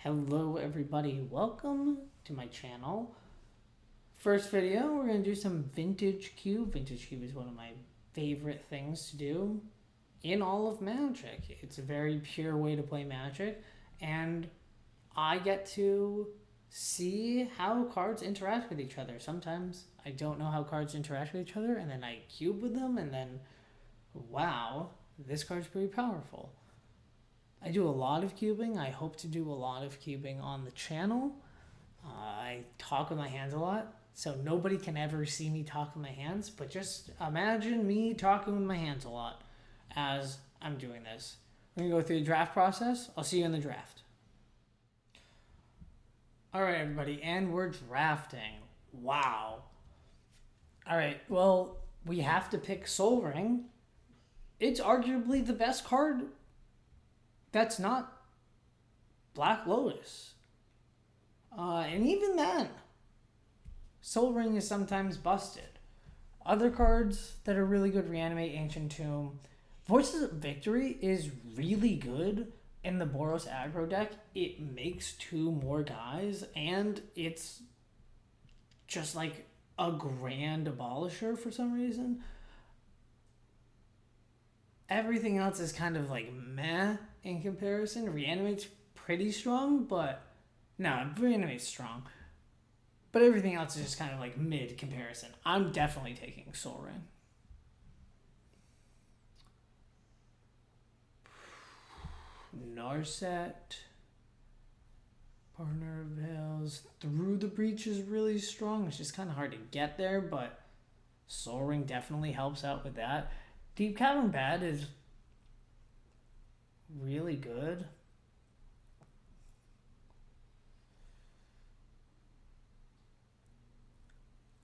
Hello everybody, welcome to my channel. First video, we're going to do some Vintage Cube. Vintage Cube is one of my favorite things to do in all of Magic. It's a very pure way to play Magic, and I get to see how cards interact with each other. Sometimes I don't know how cards interact with each other, and then I cube with them, and then, wow, this card's pretty powerful. I do a lot of cubing. I hope to do a lot of cubing on the channel. I talk with my hands a lot, so nobody can ever see me talk with my hands, but just imagine me talking with my hands a lot as I'm doing this. We're going to go through the draft process. I'll see you in the draft. All right, everybody, and we're drafting. Wow. All right, well, we have to pick Soul Ring. It's arguably the best card that's not Black Lotus. And even then, Soul Ring is sometimes busted. Other cards that are really good, Reanimate, Ancient Tomb. Voices of Victory is really good in the Boros aggro deck. It makes two more guys, and it's just like a grand abolisher for some reason. Everything else is kind of like meh in comparison. Reanimate's pretty strong, but no, Reanimate's strong. But everything else is just kind of like mid comparison. I'm definitely taking Soul Ring. Narset, Partner of Veils, Through the Breach is really strong. It's just kind of hard to get there, but Soul Ring definitely helps out with that. Deep Cavern Bad is really good.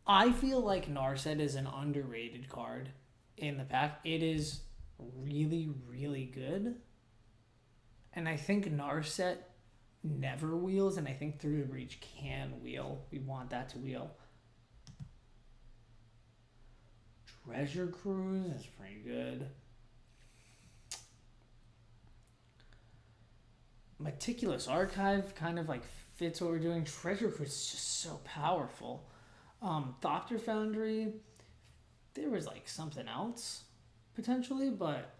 I feel like Narset is an underrated card in the pack. It is really, really good. And I think Narset never wheels, and I think Through the Breach can wheel. We want that to wheel. Treasure Cruise is pretty good. Meticulous Archive kind of like fits what we're doing. Treasure Cruise is just so powerful. Thopter Foundry, there was like something else potentially, but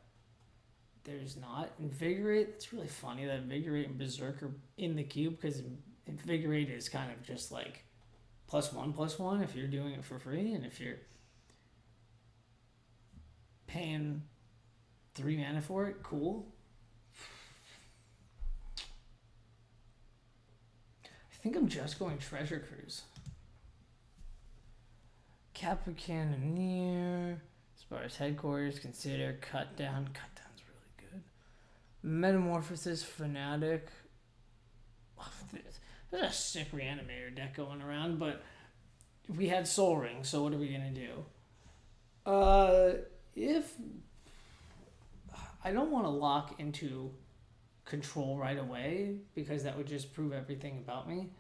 there's not. Invigorate, it's really funny that Invigorate and Berserk are in the cube, because Invigorate is kind of just like +1/+1 if you're doing it for free, and if you're paying 3 mana for it, cool. I think I'm just going Treasure Cruise. Capra Cannoneer, Sparta's Headquarters, consider Cut Down. Cut Down's really good. Metamorphosis Fanatic. There's a sick Reanimator deck going around, but we had Soul Ring, so what are we going to do? If I don't want to lock into control right away, because that would just prove everything about me.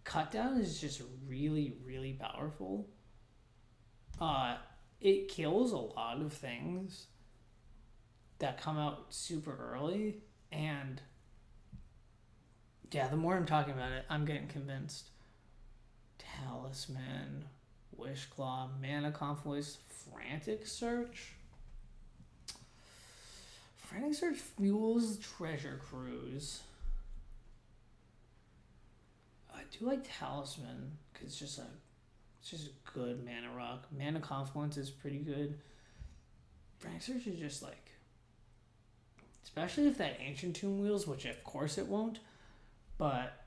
Cut Down is just really, really powerful. It kills a lot of things that come out super early, and yeah, the more I'm talking about it, I'm getting convinced. Talisman, Wishclaw, Mana Confluence, Frantic Search. Frantic Search fuels Treasure Cruise. I do like Talisman because it's just a good mana rock. Mana Confluence is pretty good. Frantic Search is just like, especially if that Ancient Tomb wheels, which of course it won't, but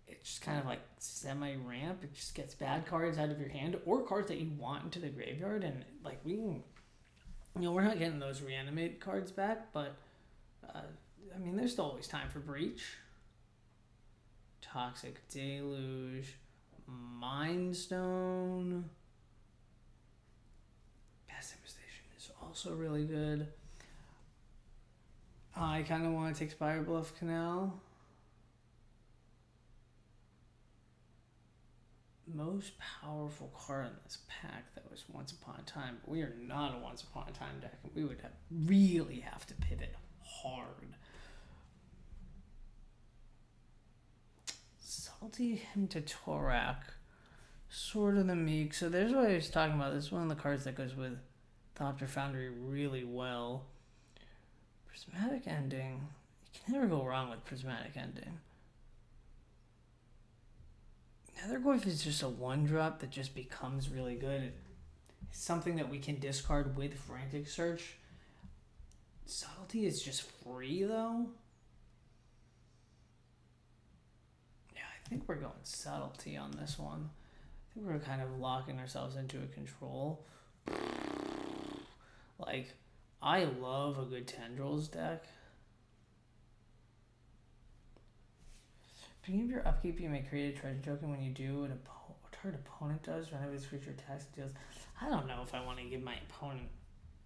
it's just kind of like semi-ramp. It just gets bad cards out of your hand, or cards that you want into the graveyard, and like we can, we're not getting those Reanimate cards back, but I mean, there's still always time for Breach. Toxic Deluge, Mind Stone. Past Devastation is also really good. I kind of want to take Spire Bluff Canal. Most powerful card in this pack that was Once Upon a Time, but we are not a Once Upon a Time deck, and we would really have to pivot hard. Subtlety into Torak. Sort of the meek. So there's what I was talking about. This is one of the cards that goes with Thopter Foundry really well. Prismatic Ending. You can never go wrong with Prismatic Ending. Nethergorf is just a 1-drop that just becomes really good. It's something that we can discard with Frantic Search. Subtlety is just free though. Yeah, I think we're going Subtlety on this one. I think we're kind of locking ourselves into a control. Like, I love a good Tendrils deck. Beginning of your upkeep, you may create a treasure token. When you do, what our opponent does, whenever this creature attacks, deals. I don't know if I want to give my opponent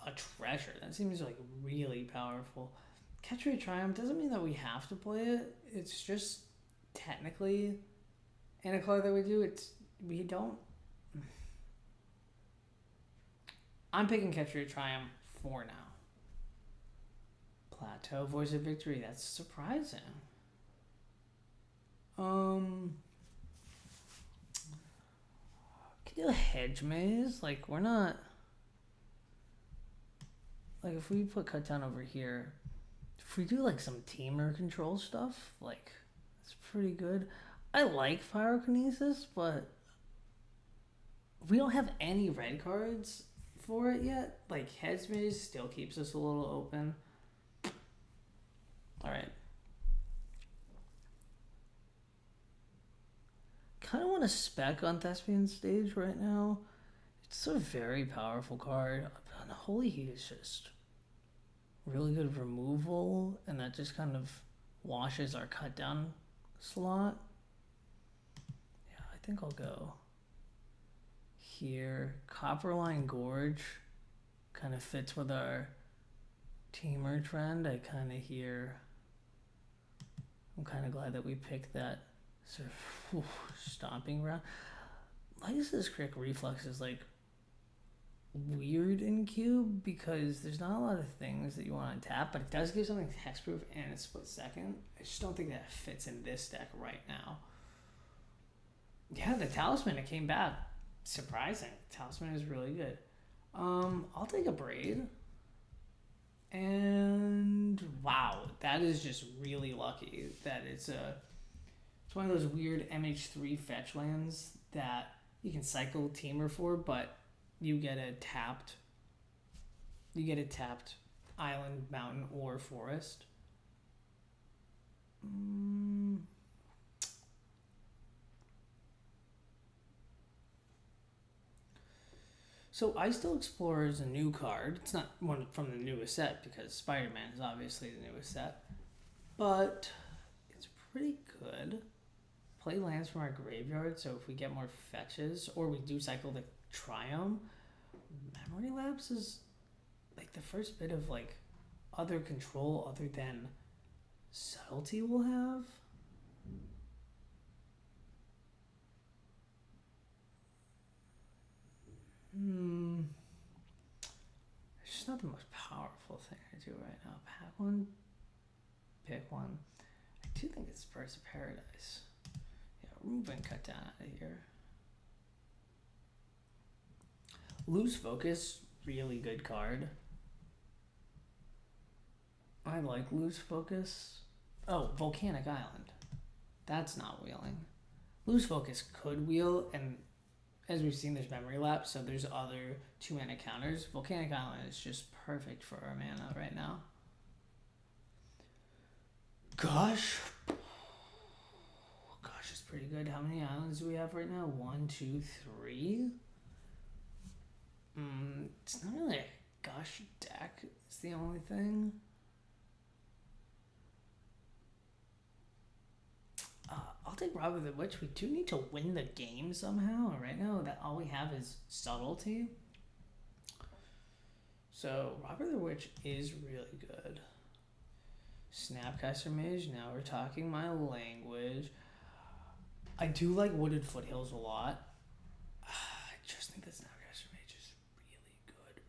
a treasure. That seems like really powerful. Catch Rate Triumph doesn't mean that we have to play it. It's just technically in a card that we do. We don't. I'm picking Catch Rate Triumph for now. Plateau, Voice of Victory. That's surprising. Can do a Hedge Maze. Like, we're not. Like, if we put Cut Down over here, if we do like some Temur control stuff, like, it's pretty good. I like Pyrokinesis, but we don't have any red cards for it yet. Like, Hedge Maze still keeps us a little open. Alright. Kind of want to spec on Thespian Stage right now. It's a very powerful card. Holy Heat is just really good removal, and that just kind of washes our cut down slot. Yeah, I think I'll go here. Copperline Gorge kind of fits with our Temur trend. I kind of hear. I'm kind of glad that we picked that sort of stomping round. Lysis Crick Reflux is like weird in Cube because there's not a lot of things that you want to tap, but it does give something hexproof and a split second. I just don't think that fits in this deck right now. Yeah, the Talisman, it came back. Surprising. Talisman is really good. I'll take a Braid. And wow, that is just really lucky that it's one of those weird MH3 fetch lands that you can cycle Temur for, but you get a tapped island, mountain, or forest. So I Still Explorer is a new card. It's not one from the newest set because Spider-Man is obviously the newest set, but it's pretty good. Play lands from our graveyard, so if we get more fetches, or we do cycle the Triumph, Memory Lapse is like the first bit of like other control other than Subtlety we'll have. It's just not the most powerful thing I do right now. Pack one, pick one. I do think it's Birds of Paradise. Yeah, remove and cut down out of here. Lose Focus, really good card. I like Lose Focus. Oh, Volcanic Island. That's not wheeling. Lose Focus could wheel, and as we've seen, there's Memory Lapse, so there's other 2-mana counters. Volcanic Island is just perfect for our mana right now. Gosh, it's pretty good. How many islands do we have right now? 1, 2, 3. It's not really a Gush deck. It's the only thing. I'll take Robber the Witch. We do need to win the game somehow. Right now, that all we have is Subtlety. So Robber the Witch is really good. Snapcaster Mage. Now we're talking my language. I do like Wooded Foothills a lot. I just think that Snapcaster Mage is really good.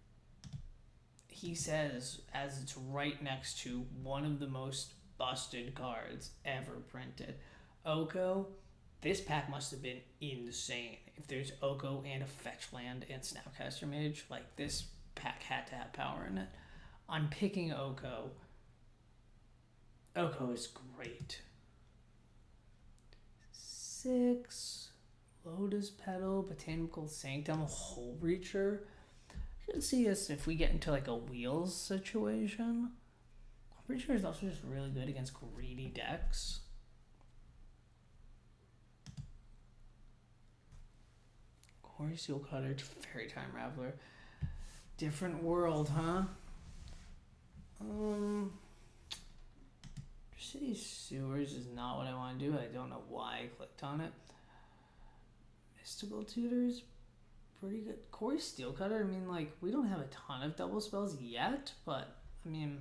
He says, as it's right next to one of the most busted cards ever printed, Oko, This pack must have been insane. If there's Oko and a fetch land and Snapcaster Mage, like this pack had to have power in it. I'm picking Oko. Oko is great. 6 Lotus Petal, Botanical Sanctum, Hole Breacher. Should see us if we get into like a wheels situation. Hole Breacher is also just really good against greedy decks. Quarry Seal Cutter, Fairy Time Raveler. Different world, huh? City Sewers is not what I want to do. I don't know why I clicked on it. Mystical Tutors, pretty good. Quarry Steel Cutter, I mean, like, we don't have a ton of double spells yet, but, I mean,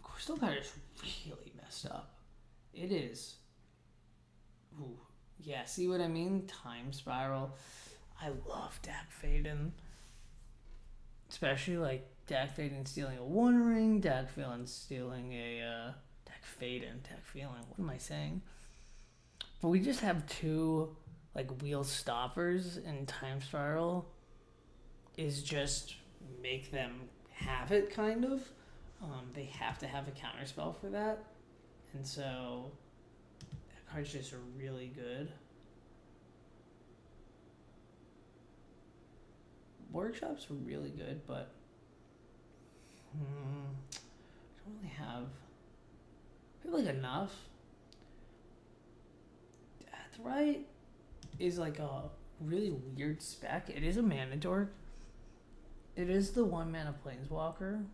Quarry Steel Cutter is really messed up. It is. Ooh. Yeah, see what I mean? Time Spiral. I love Dak Faden. Especially, like, Dak Faden stealing a One Ring, Dak Faden stealing a, Dak Faden, what am I saying? But we just have 2, like, wheel stoppers, and Time Spiral is just make them have it, kind of. They have to have a counterspell for that. And so that card's just really good. Workshops are really good, but I don't really have like enough. Deathrite is like a really weird spec. It is a mana dork. It is the 1 mana planeswalker.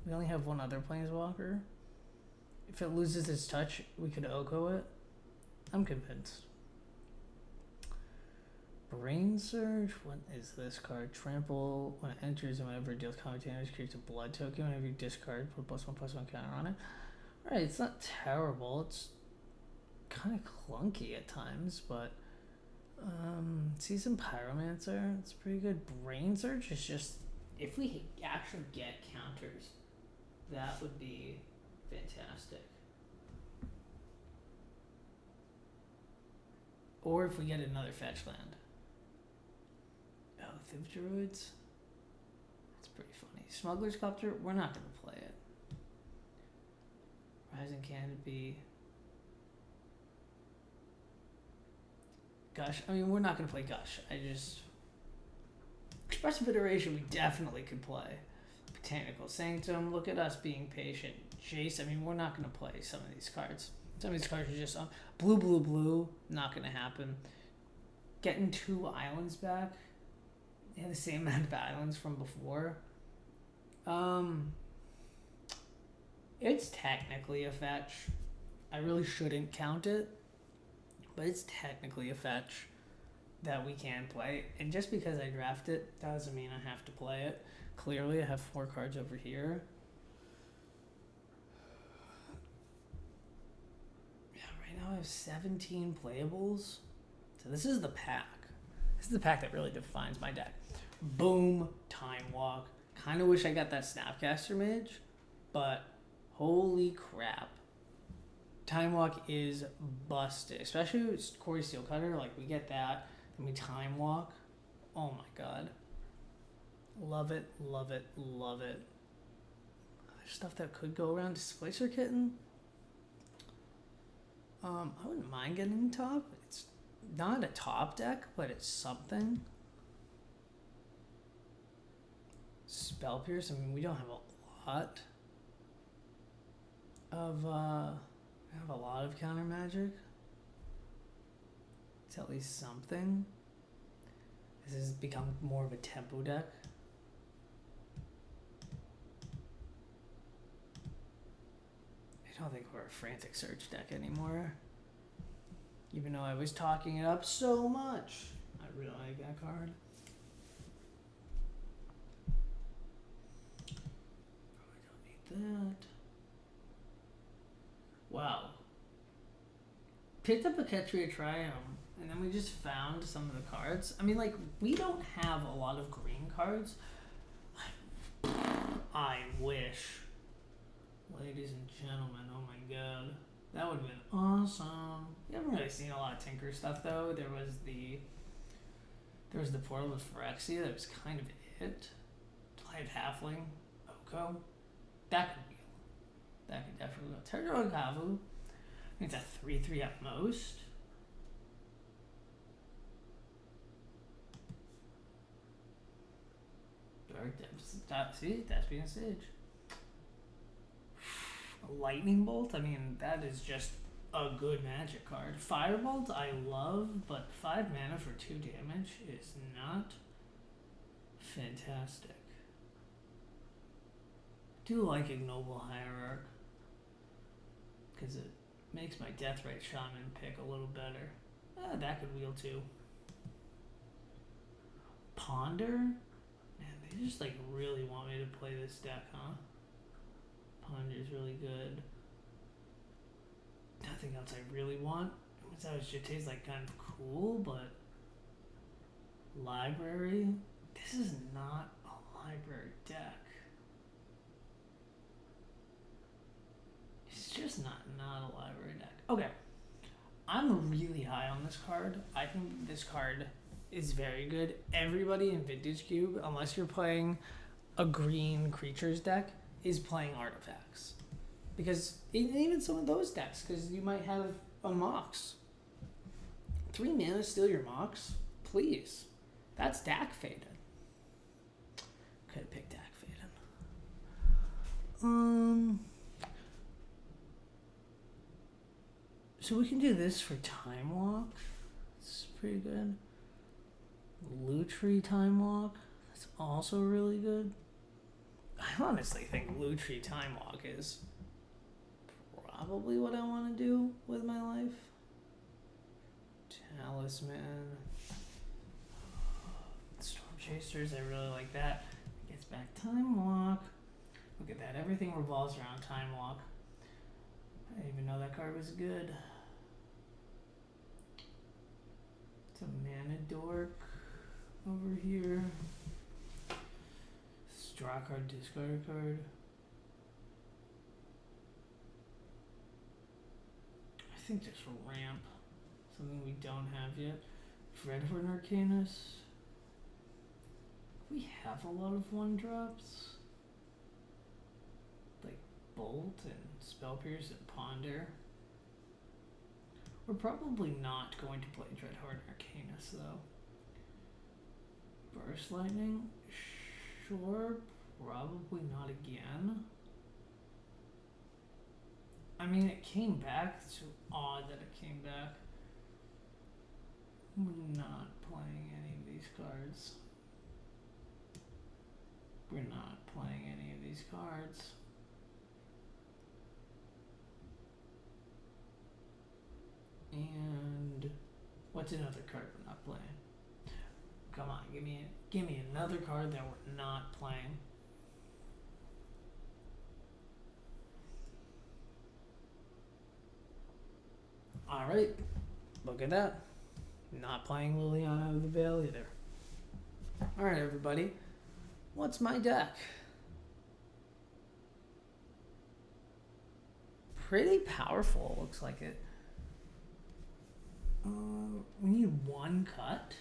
We only have 1 other planeswalker. If it loses its touch, we could Oko it. I'm convinced. Brain Surge. What is this card? Trample. When it enters and whenever it deals combat damage, creates a blood token. Whenever you discard, put +1/+1 counter on it. Alright, it's not terrible. It's kind of clunky at times, but Season Pyromancer. It's pretty good. Brain Surge is just, if we actually get counters, that would be fantastic. Or if we get another fetch land. Oath of Druids. That's pretty funny. Smuggler's Copter, we're not going to play it. Rising Canopy. Gush, I mean, we're not going to play Gush. Expressive Iteration, we definitely could play. Botanical Sanctum, look at us being patient. Jace, I mean, we're not going to play some of these cards. Some of these cards are just blue, not going to happen. Getting 2 islands back. Yeah, the same amount of islands from before. It's technically a fetch. I really shouldn't count it, but it's technically a fetch that we can play. And just because I draft it doesn't mean I have to play it. Clearly, I have 4 cards over here. Yeah, right now I have 17 playables. So this is the pack. This is the pack that really defines my deck. Boom, Time Walk. Kind of wish I got that Snapcaster Mage, but holy crap. Time Walk is busted, especially with Quarry Steel Cutter. Like, we get that, then we Time Walk. Oh my god. Love it, love it, love it. Other stuff that could go around. Displacer Kitten. I wouldn't mind getting top. It's not a top deck, but it's something. Spell Pierce, I mean, we don't have a lot of counter magic. It's at least something. This has become more of a tempo deck. I don't think we're a Frantic Search deck anymore. Even though I was talking it up so much. I really like that card. Probably don't need that. Wow. Picked up a Ketria Triumph, and then we just found some of the cards. I mean, like, we don't have a lot of green cards. I wish. Ladies and gentlemen, oh my god. That would have been awesome. You have haven't really seen a lot of Tinker stuff though. There was the Portal of Phyrexia, that was kind of it. Live Halfling, Oko. That could wheel. That could definitely wheel. Terra Gavu. It's a 3/3 at most. See, that's being a Sage. A Lightning Bolt, I mean, that is just a good magic card. Firebolt, I love, but 5 mana for 2 damage is not fantastic. I do like Ignoble Hierarch, because it makes my Deathrite Shaman pick a little better. That could wheel too. Ponder? Man, they just like really want me to play this deck, huh? Ponder's really good. Nothing else I really want. Jite's like kind of cool, but library? This is not a library deck. It's just not a library deck. Okay. I'm really high on this card. I think this card is very good. Everybody in Vintage Cube, unless you're playing a green creatures deck, is playing artifacts. Because even some of those decks, because you might have a Mox. 3 mana, steal your Mox? Please. That's Dak Faden. Could have picked Dak Faden. So we can do this for Time Walk. It's pretty good. Lutri Time Walk. That's also really good. I honestly think Lutri Time Walk is probably what I want to do with my life. Talisman. Storm Chasers, I really like that. Gets back Time Walk. Look at that. Everything revolves around Time Walk. I didn't even know that card was good. It's a Mana Dork over here. Draw card, discard a card. I think there's a ramp. Something we don't have yet. Dreadhorde Arcanus. We have a lot of 1-drops. Like Bolt and Spell Pierce and Ponder. We're probably not going to play Dreadhorde Arcanus though. Burst Lightning? Sure, probably not again. I mean, it came back. It's so odd that it came back. We're not playing any of these cards. We're not playing any of these cards. And what's another card we're not playing? Come on, give me another card that we're not playing. Alright, look at that. Not playing Liliana of the Veil either. Alright, everybody. What's my deck? Pretty powerful, looks like it. We need 1 cut.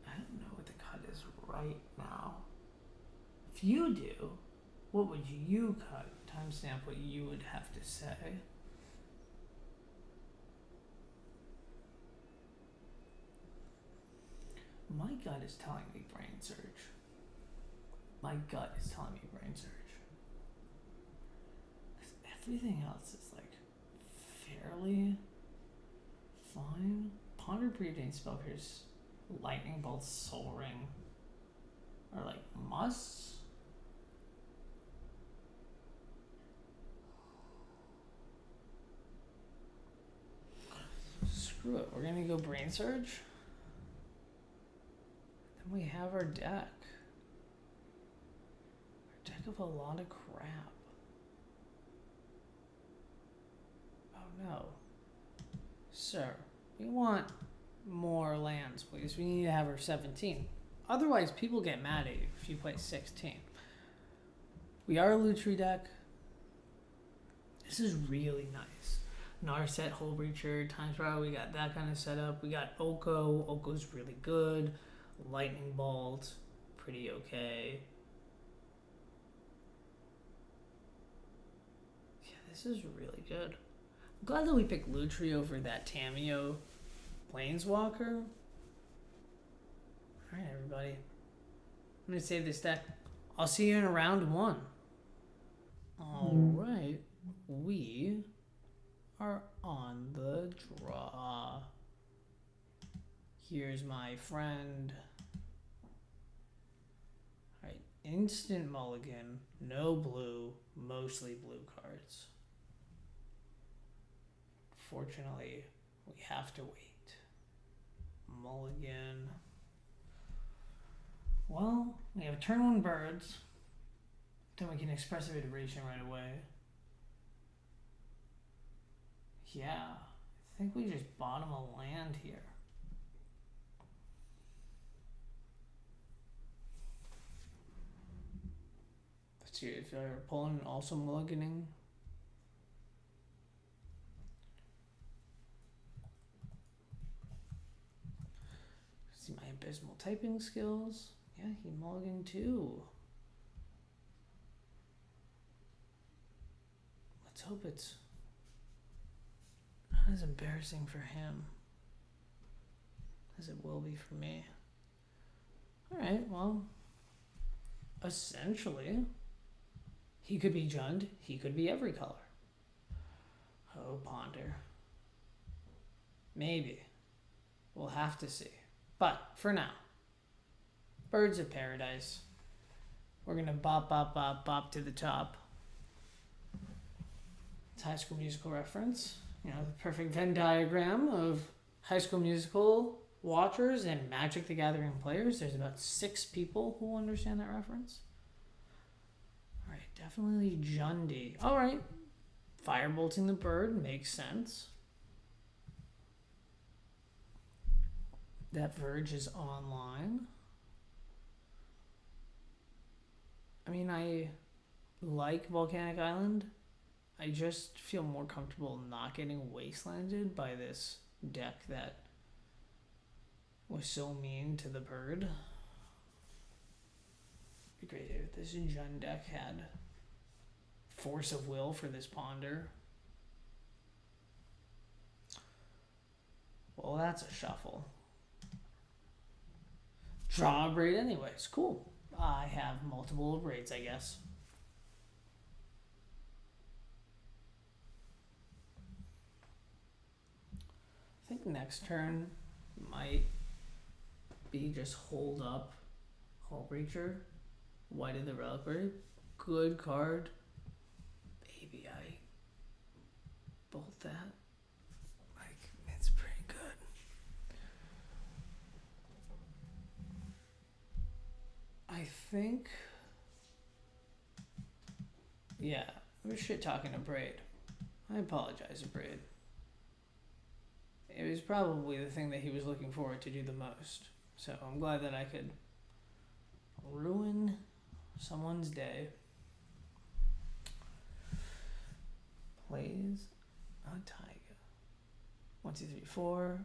I don't know what the cut is right now. If you do, what would you cut? Timestamp what you would have to say. My gut is telling me Brain Surge. My gut is telling me Brain Surge. Everything else is like fairly fine. Ponder, Preordained, Spell Pierce, Lightning Bolt, Soul Ring are like musts. Screw it, we're gonna go Brain Surge. Then we have our deck. Our deck of a lot of crap. Oh no. Sir, we want more lands, please. We need to have our 17. Otherwise, people get mad at you if you play 16. We are a Lutri deck. This is really nice. Narset, Hole Breacher, Time Spiral, we got that kind of setup. We got Oko. Oko's really good. Lightning Bolt, pretty okay. Yeah, this is really good. I'm glad that we picked Lutri over that Tamiyo Planeswalker. Alright, everybody. I'm going to save this deck. I'll see you in round 1. Alright. We are on the draw. Here's my friend. Alright, instant mulligan. No blue. Mostly blue cards. Fortunately, we have to wait. Mulligan. Well, we have turn 1 birds. Then we can expressive iteration right away. Yeah, I think we just bottom a land here. Let's see if our opponent also mulliganing. See my abysmal typing skills. Yeah, he mulliganed too. Let's hope it's not as embarrassing for him as it will be for me. Alright, well, essentially, he could be Jund, he could be every color. Oh, Ponder. Maybe. We'll have to see. But, for now, Birds of Paradise. We're gonna bop, bop, bop, bop to the top. It's High School Musical reference. You know, the perfect Venn diagram of High School Musical watchers and Magic the Gathering players. There's about 6 people who understand that reference. Alright, definitely Jundi. Alright. Firebolting the bird makes sense. That Verge is online. I mean, I like Volcanic Island. I just feel more comfortable not getting wastelanded by this deck that was so mean to the bird. It'd be great if this Jund deck had Force of Will for this Ponder. Well, that's a shuffle. Draw a Braid anyways. Cool. I have multiple braids, I guess. I think next turn might be just hold up Hull Breacher. White of the Reliquary. Good card. Maybe I bolt that. Like, it's pretty good. I think, yeah, I was shit talking to Braid. I apologize to Braid. It was probably the thing that he was looking forward to do the most. So I'm glad that I could ruin someone's day. Plays a Taiga. 1, 2, 3, 4.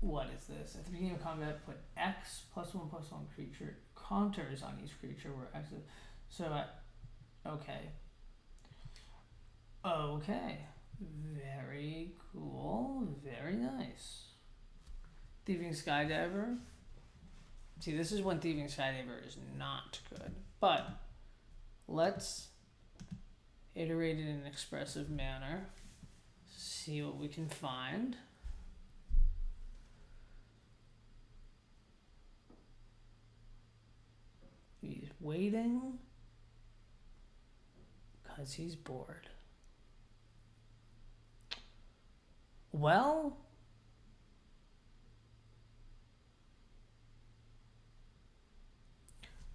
What is this? At the beginning of combat, put X +1/+1 creature counters on each creature where X is. So, okay. Okay. Very cool. Very nice. Thieving Skydiver. See, this is when Thieving Skydiver is not good. But let's iterate it in an expressive manner. See what we can find. He's waiting because he's bored. Well,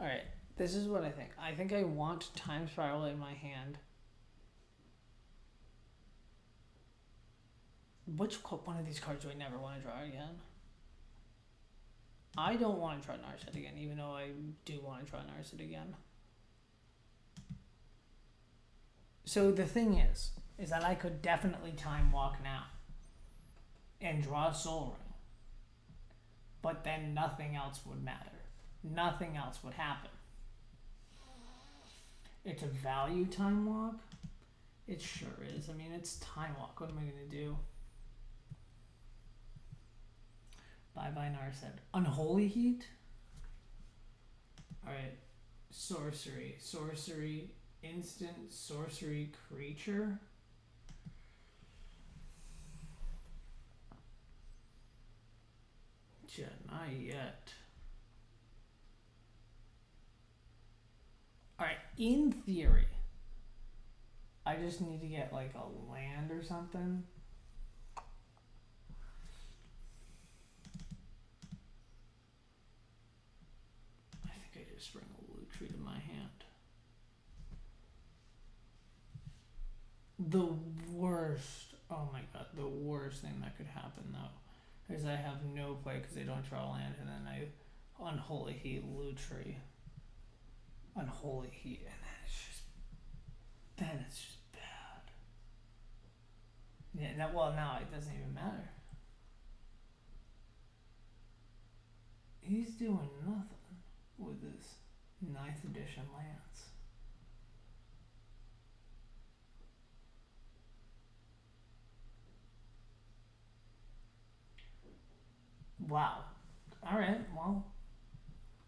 alright, this is what I think. I think I want Time Spiral in my hand. Which one of these cards do I never want to draw again? I don't want to draw Narset again, even though I do want to draw Narset again. So the thing is that I could definitely time walk now and draw a soul ring, but then nothing else would matter. Nothing else would happen. It's a value time walk. It sure is. I mean, it's time walk. What am I gonna do? Bye-bye, Narset. Unholy Heat? Alright. Sorcery. Sorcery. Instant sorcery creature. Yeah, not yet. Alright, in theory, I just need to get like a land or something. I think I just bring a loot tree to my hand. The worst, oh my god, the worst thing that could happen though is I have no play because they don't draw land, and then I Unholy Heat loot tree. Unholy Heat, and then it's just bad. Yeah, now it doesn't even matter. He's doing nothing with his 9th edition lance. Wow. Alright, well,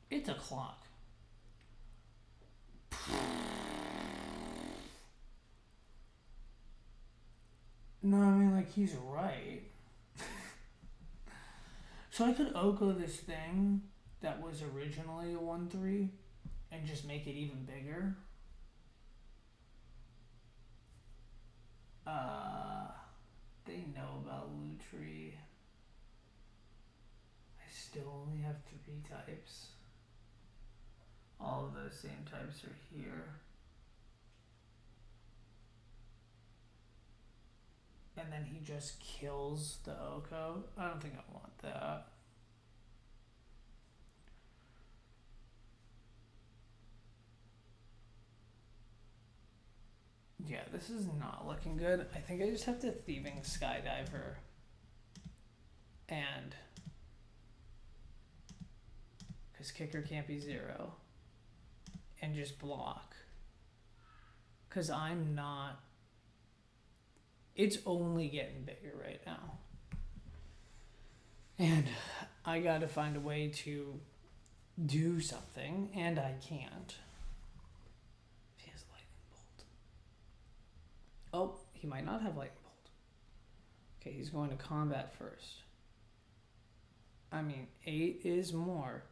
it's a clock. No, I mean, like, he's right. So I could Oko this thing that was originally a 1/3 and just make it even bigger. They know about loot tree. I still only have 3 types. All of those same types are here. And then he just kills the Oko. I don't think I want that. Yeah, this is not looking good. I think I just have to Thieving Skydiver. And because kicker can't be 0. And just block. Because I'm not... It's only getting bigger right now. And I gotta find a way to do something, and I can't. He has Lightning Bolt. Oh, he might not have Lightning Bolt. Okay, he's going to combat first. I mean, 8 is more.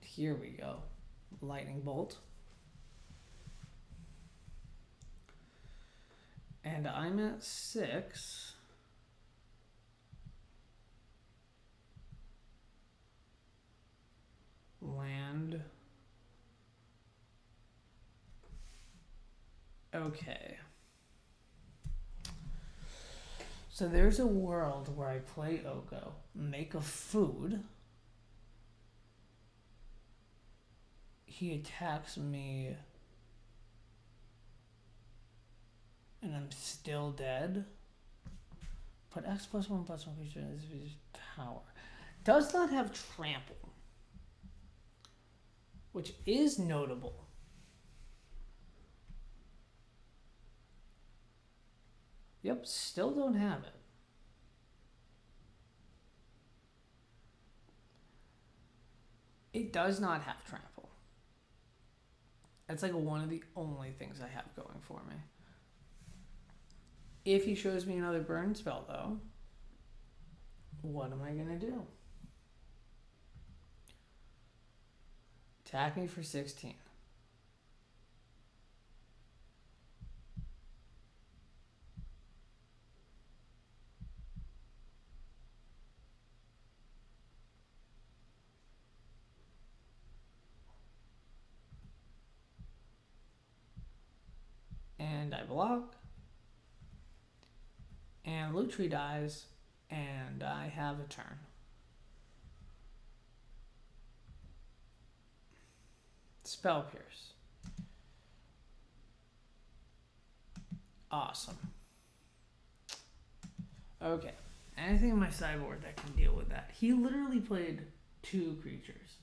Here we go. Lightning Bolt. And I'm at 6. Land. Okay. So there's a world where I play Oko, make a food. He attacks me. And I'm still dead. Put X +1/+1 creature in this power. Does not have trample, which is notable. Yep, still don't have it. It does not have trample. That's like one of the only things I have going for me. If he shows me another burn spell, though, what am I going to do? Attack me for 16. And I block. And Loot Tree dies, and I have a turn. Spell Pierce. Awesome. Okay. Anything in my sideboard that can deal with that. He literally played 2 creatures.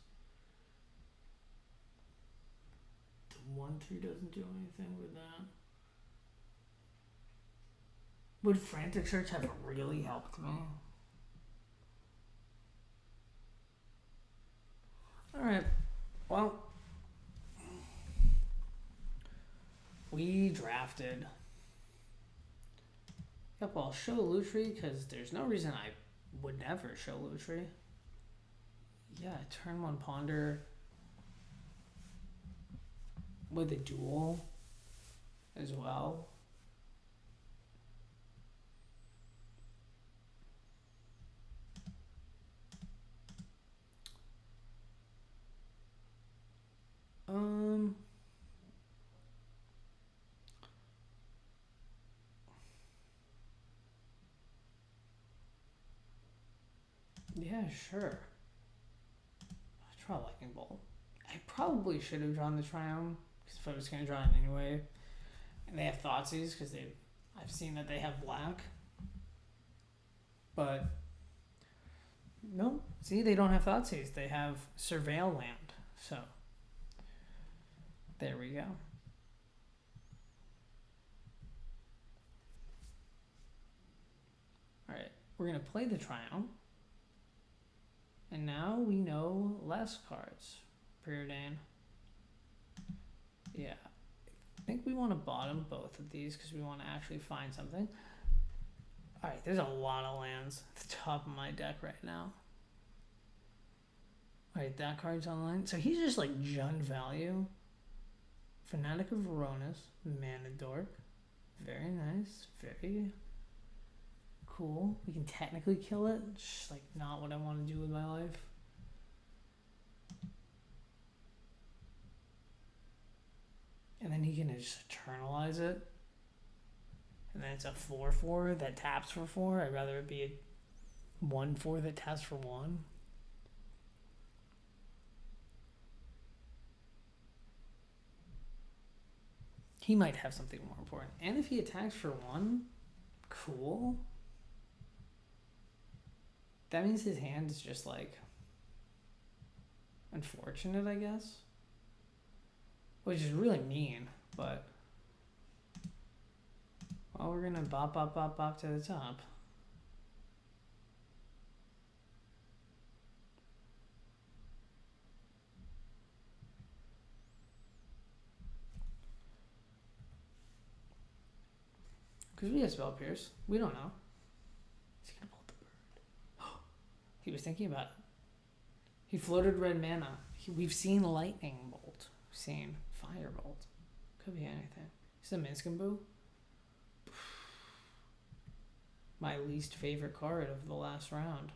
The 1/3 doesn't do anything with that. Would Frantic Search have really helped me? Alright. Well, we drafted. Yep, I'll show Lutri because there's no reason I would never show Lutri. Yeah, turn 1 Ponder with a duel as well. Yeah, sure. I'll try Lightning Bolt. I probably should have drawn the Triumph because if I was going to draw it anyway. And they have Thoughtseize because I've seen that they have black. But no, see, they don't have Thoughtseize. They have Surveil Land. So there we go. Alright, we're going to play the Triumph. And now we know less cards. Preordain. Yeah. I think we want to bottom both of these because we want to actually find something. Alright, there's a lot of lands at the top of my deck right now. Alright, that card's online. So he's just like Jund value. Fanatic of Veronis. Mana Dork. Very nice. Very cool. We can technically kill it. Just like not what I want to do with my life. And then he can just eternalize it. And then it's a 4/4 that taps for 4. I'd rather it be a 1/4 that taps for 1. He might have something more important. And if he attacks for 1, cool. That means his hand is just like unfortunate, I guess. Which is really mean, but well, we're gonna bop to the top. Because we have Spell Pierce. We don't know. Is he gonna pull the bird? He was thinking about it. He floated red mana. We've seen Lightning Bolt. We've seen Firebolt. Could be anything. Is it Minskamboo? My least favorite card of the last round.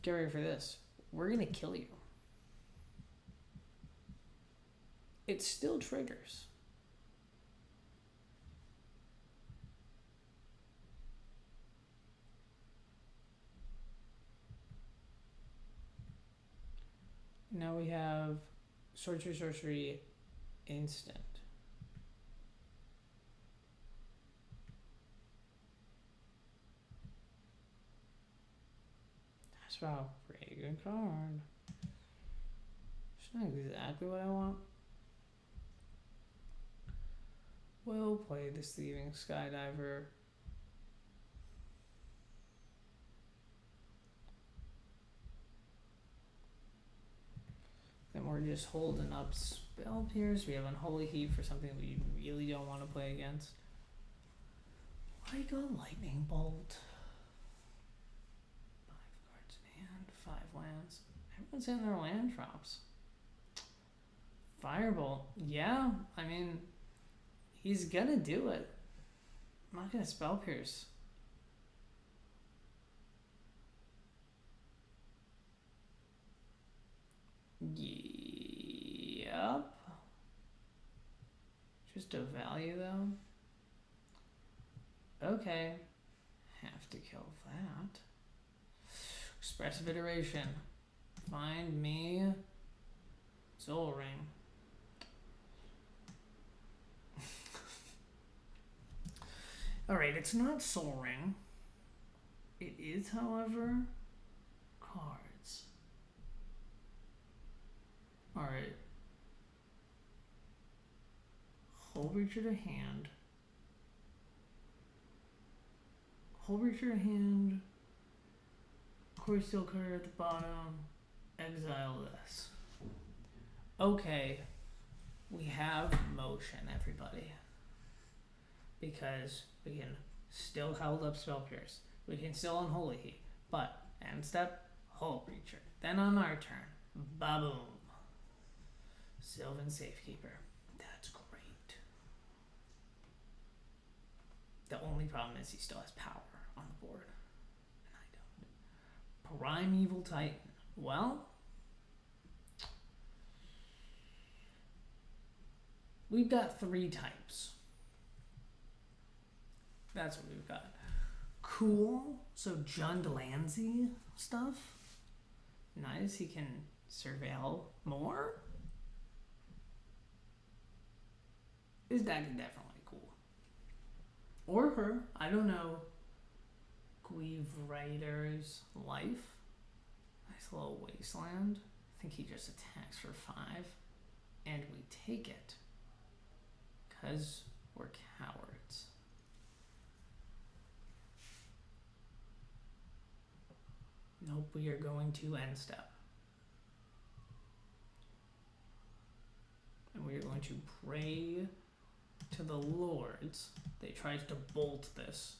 Get ready for this. We're gonna kill you. It still triggers. Now we have sorcery instant. That's a pretty good card. It's not exactly what I want. We'll play the Thieving Skydiver. Then we're just holding up Spell Pierce. We have Unholy Heat for something we really don't want to play against. Like a Lightning Bolt. 5 cards in hand, 5 lands. Everyone's in their land drops. Firebolt. Yeah, I mean, he's gonna do it. I'm not gonna Spell Pierce. Yep. Just a value though. Okay. Have to kill that. Expressive Iteration. Find me Soul Ring. Alright, it's not Soul Ring. It is, however, cards. Alright. Whole Reacher to hand. Whole Reacher to hand. Core Steel card at the bottom. Exile this. Okay. We have motion, everybody. Because we can still held up Spell Pierce. We can still Unholy Heat. But, end step, Whole Reacher. Then on our turn, ba-boom. Sylvan Safekeeper. That's great. The only problem is he still has power on the board. And I don't. Primeval Titan. Well, we've got 3 types. That's what we've got. Cool. So John Delancey stuff. Nice. He can surveil more. His deck is definitely cool. Or her. I don't know. Grieve Rider's Life. Nice little wasteland. I think he just attacks for 5. And we take it. Because we're cowards. Nope, we are going to end step. And we are going to pray to the lords. They tried to bolt this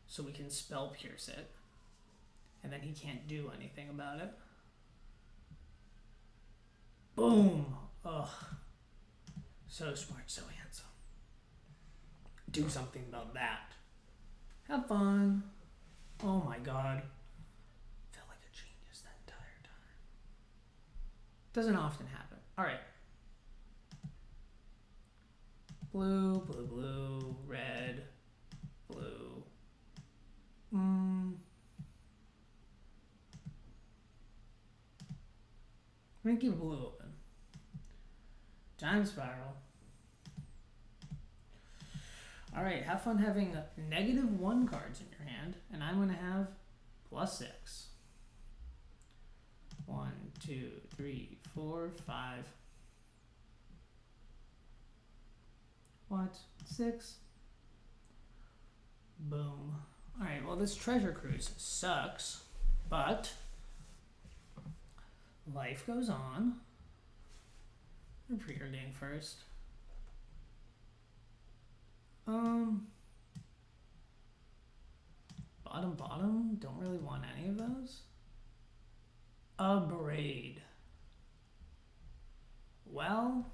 so we can spell pierce it. And then he can't do anything about it. Boom! Ugh. So smart, so handsome. Do something about that. Have fun. Oh my god. Felt like a genius that entire time. Doesn't often happen. Alright. Blue, blue, blue, red, blue. I'm gonna keep blue open. Time Spiral. Alright, have fun having -1 cards in your hand, and I'm gonna have +6. 1, 2, 3, 4, 5. What? 6? Boom. Alright, well this treasure cruise sucks, but life goes on. I'm preordaining first. Bottom, don't really want any of those. A braid. Well,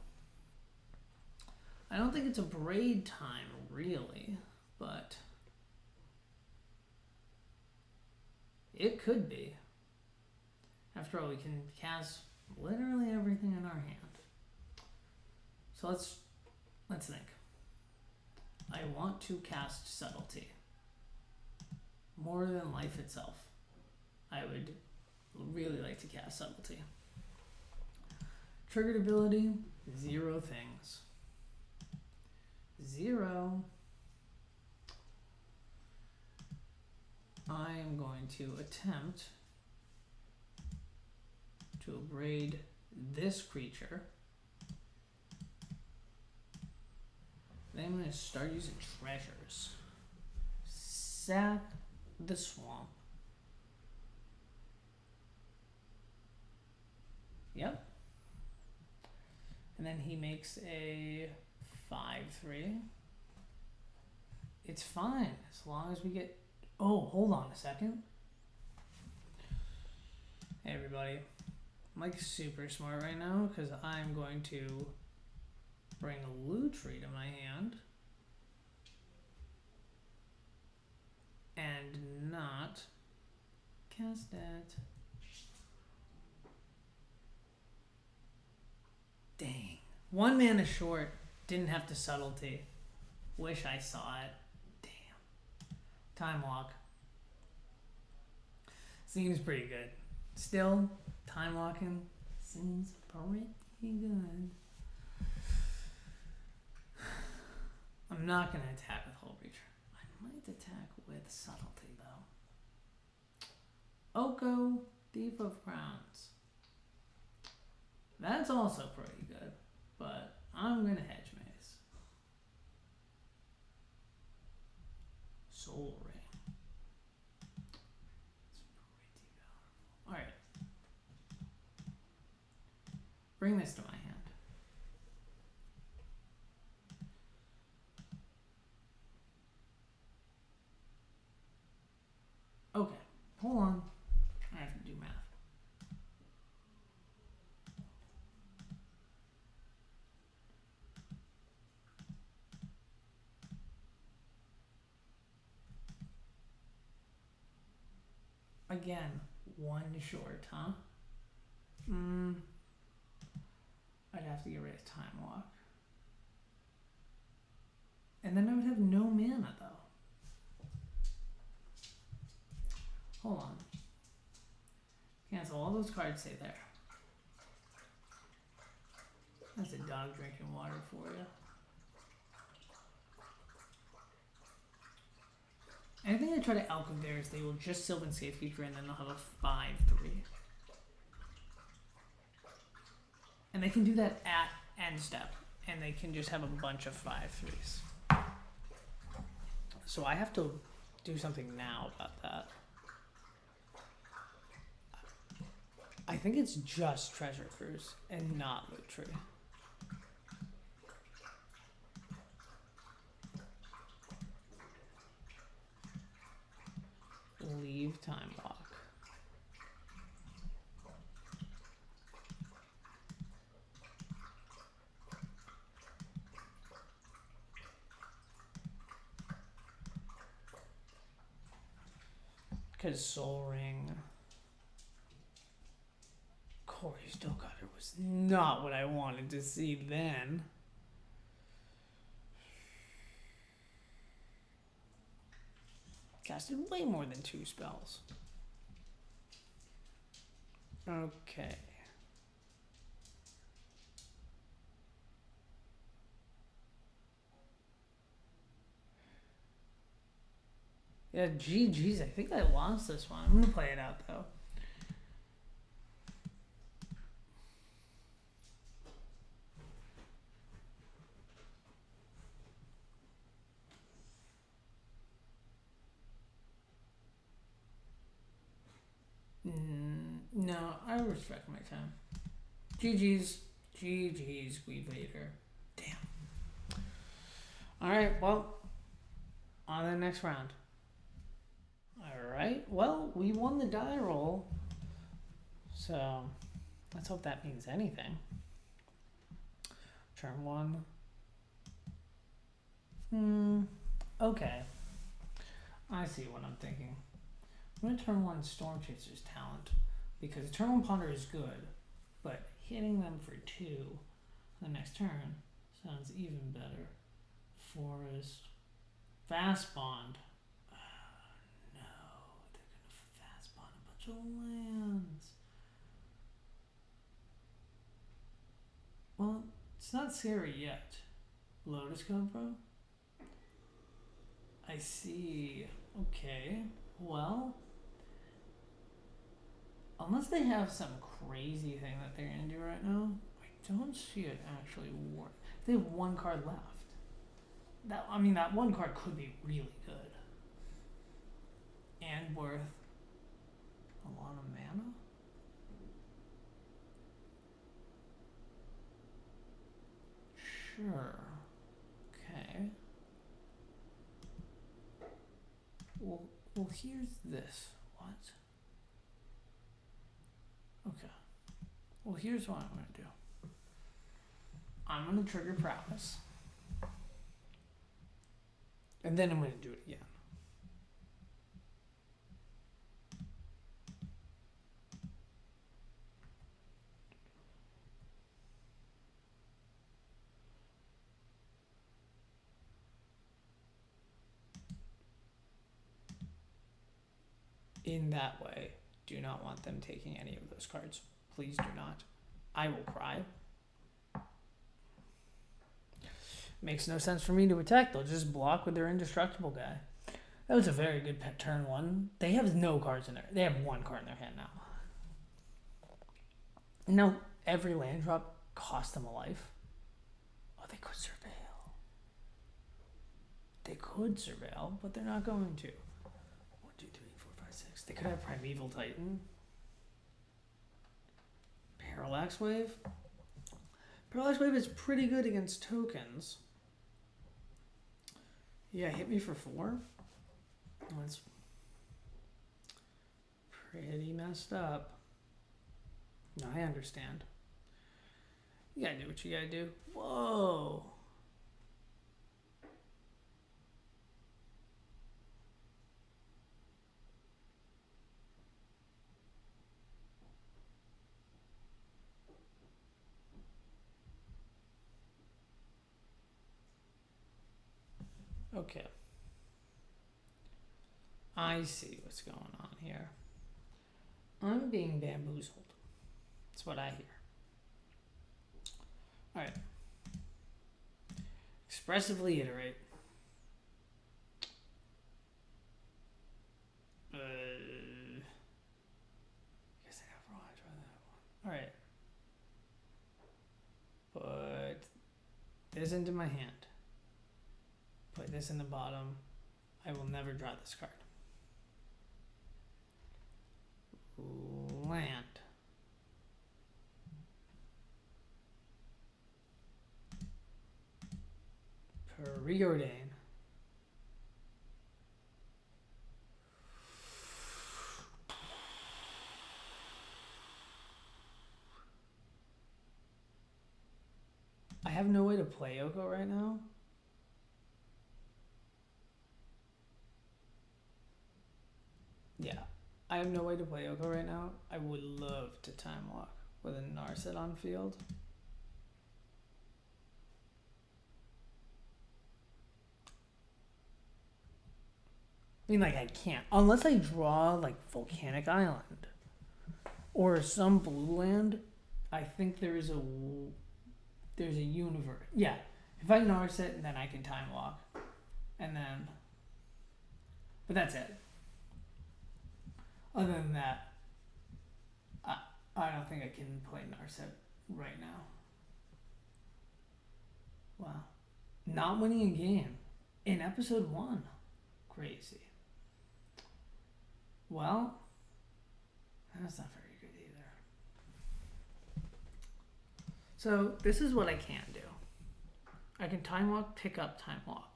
I don't think it's a braid time, really, but it could be. After all, we can cast literally everything in our hand. So let's think. I want to cast Subtlety. More than life itself. I would really like to cast Subtlety. Triggered ability, 0 things. 0. I am going to attempt to abrade this creature. Then I'm going to start using treasures. Sack the swamp. Yep. And then he makes a 5/3. It's fine as long as we get... Oh, hold on a second. Hey everybody. I'm like super smart right now because I'm going to bring a Lutri to my hand and not cast it. Dang. 1 mana short. Didn't have to Subtlety. Wish I saw it. Damn. Time Walk. Seems pretty good. Still, Time Walking seems pretty good. I'm not going to attack with Whole Reacher. might attack with subtlety, though. Oko, Thief of Crowns. That's also pretty good, but I'm going to hedge maze. Soul Ring. It's pretty powerful. Alright. Bring this to my hand. Okay, hold on. I have to do math. Again, one short, huh? I'd have to get rid of Time Walk. And then I would have no mana, though. Hold on. Cancel all those cards, stay there. That's a dog drinking water for you. Anything I try to alch of theirs, they will just Sylvan Safekeeper and then they'll have a 5/3. And they can do that at end step. And they can just have a bunch of 5/3s. So I have to do something now about that. I think it's just Treasure Cruise and not Loot Tree. Leave Time Walk. Because Soul Ring. Corey Stillcutter was not what I wanted to see then. Casted way more than 2 spells. Okay. Yeah, GG's. I think I lost this one. I'm going to play it out, though. No, I respect my time. GG's. GG's, Weevader. Damn. Alright, well, on to the next round. Alright, well, we won the die roll. So, let's hope that means anything. Turn 1. Okay. I see what I'm thinking. I'm going to turn 1 Storm Chaser's talent. Because turn 1 Ponder is good. But hitting them for 2 the next turn sounds even better. Forest. Fast Bond. No. They're going to fast bond a bunch of lands. Well, it's not scary yet. Lotus Cobra? I see. Okay. Well, unless they have some crazy thing that they're going to do right now, I don't see it actually work. They have 1 card left. That 1 card could be really good. And worth a lot of mana. Sure. Okay. Well, here's this. What? Okay. Well, here's what I'm going to do. I'm going to trigger Prowess. And then I'm going to do it again. In that way, do not want them taking any of those cards. Please do not. I will cry. Makes no sense for me to attack. They'll just block with their indestructible guy. That was a very good pet turn one. They have no cards in there. They have one card in their hand now. No, every land drop cost them a life. Oh, they could surveil. They could surveil, but they're not going to. 1, 2, 3, 4, 5, 6. They could have Primeval Titan. Parallax Wave. Parallax Wave is pretty good against tokens. Yeah, hit me for 4. That's pretty messed up. No, I understand. You gotta do what you gotta do. Whoa. Okay. I see what's going on here. I'm being bamboozled. That's what I hear. Alright. Expressively iterate. I guess I have I'll try that one. Alright. Put this into my hand. Put this in the bottom. I will never draw this card. Land. Preordain. I have no way to play Yoko right now. Yeah. I have no way to play Yoko right now. I would love to time walk with a Narset on field. I mean, like, I can't. Unless I draw, like, Volcanic Island. Or some blue land. I think there's a universe. Yeah. If I Narset, then I can time walk. And then... But that's it. Other than that, I don't think I can play Narset right now. Wow. Not winning a game in episode 1. Crazy. Well, that's not very good either. So this is what I can do. I can time walk, pick up, time walk.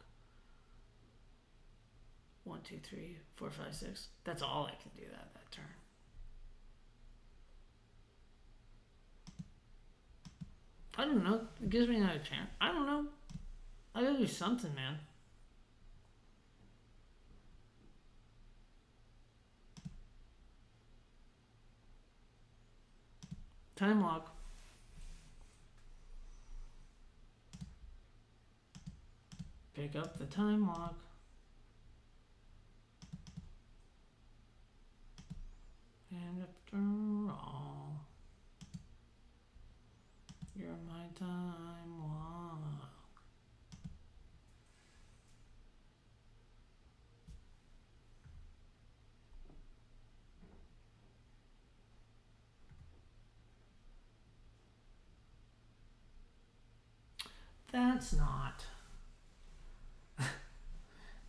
1, 2, 3, 4, 5, 6. That's all I can do that turn. I don't know. It gives me another chance. I don't know. I gotta do something, man. Time walk. Pick up the time walk. And after all, you're my time walk.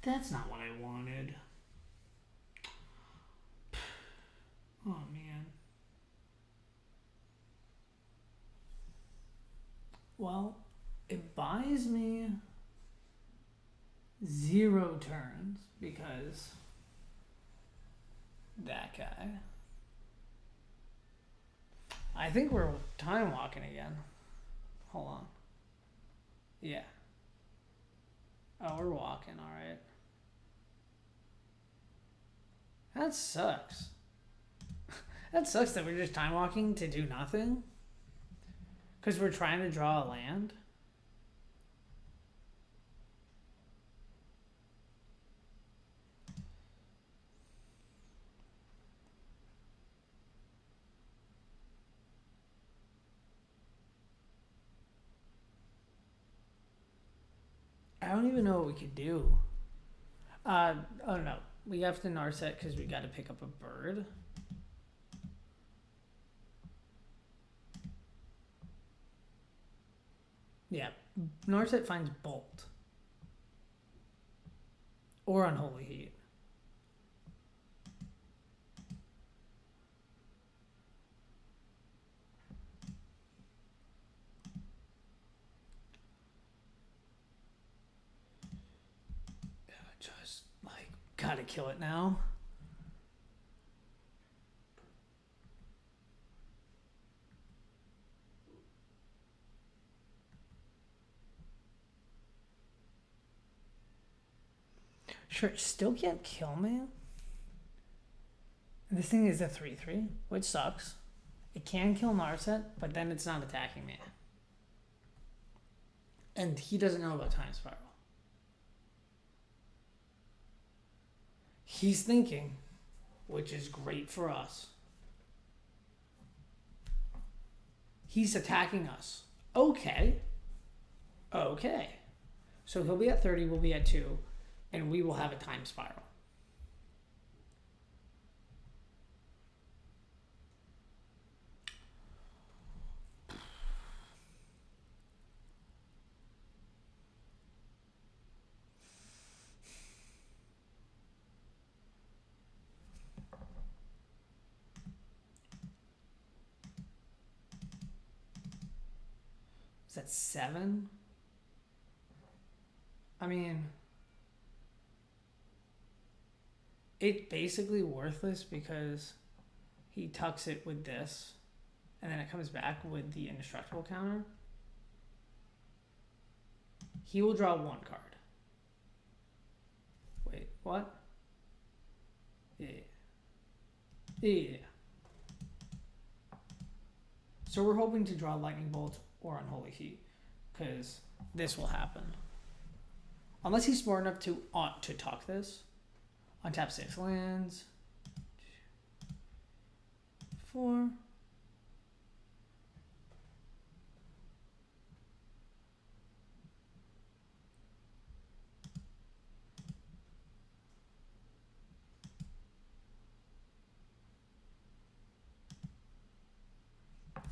That's not what I wanted. Oh man. Well, it buys me 0 turns because that guy. I think we're time walking again. Hold on. Yeah. Oh, we're walking, alright. That sucks. That sucks that we're just time walking to do nothing. Because we're trying to draw a land. I don't even know what we could do. Oh no. We have to Narset because we got to pick up a bird. Yeah. Narset finds Bolt. Or Unholy Heat. Just, like, gotta kill it now. Sure, still can't kill me. This thing is a 3/3, which sucks. It can kill Narset, but then it's not attacking me. And he doesn't know about Time Spiral. He's thinking, which is great for us. He's attacking us. Okay. Okay. So he'll be at 30, we'll be at 2, and we will have a Time Spiral. Is that 7? I mean, it's basically worthless because he tucks it with this, and then it comes back with the indestructible counter. He will draw 1 card. Wait, what? Yeah. Yeah. So we're hoping to draw Lightning Bolt or Unholy Heat, because this will happen. Unless he's smart enough to tuck this. Untap 6 lands. 4.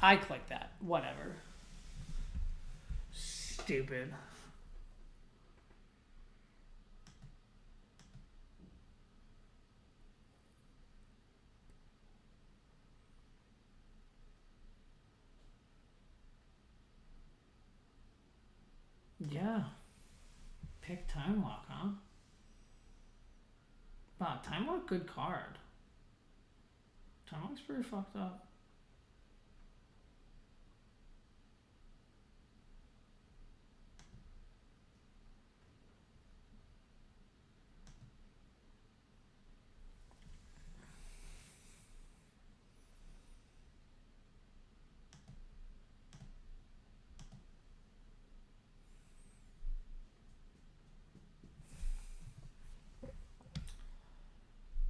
I click that. Whatever. Stupid. Yeah. Pick Time Lock, huh? Wow, Time Lock, good card. Time Lock's pretty fucked up.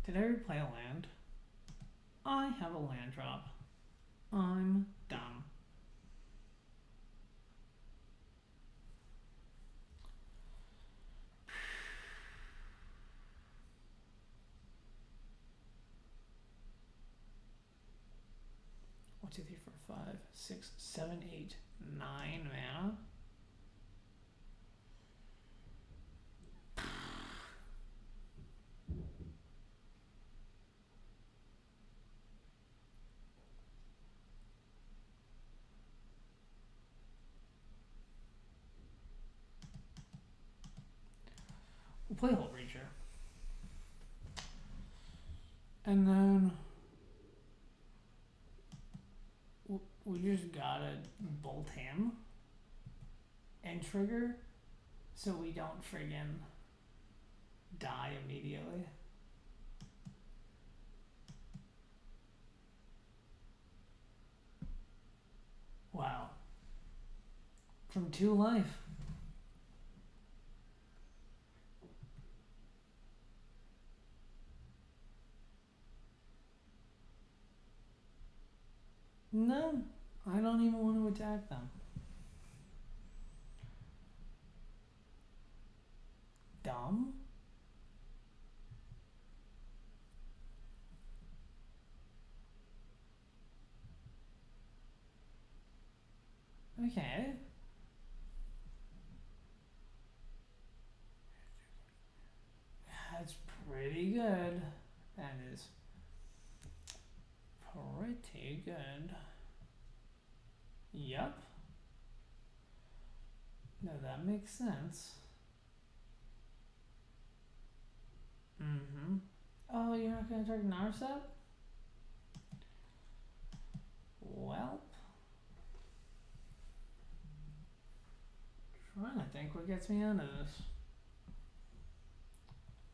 Did I ever play a land? I have a land drop. I'm dumb. One, two, three, four, 5, 6, 7, 8, 9 mana. We'll play Hull Breacher. And then we just gotta bolt him and trigger so we don't friggin' die immediately. Wow. From 2 life. No, I don't even want to attack them. Dumb? Okay. That's pretty good. That is pretty good. Yep. No, that makes sense. Mm-hmm. Oh, you're not gonna target Narset? Well, trying to think what gets me out of this.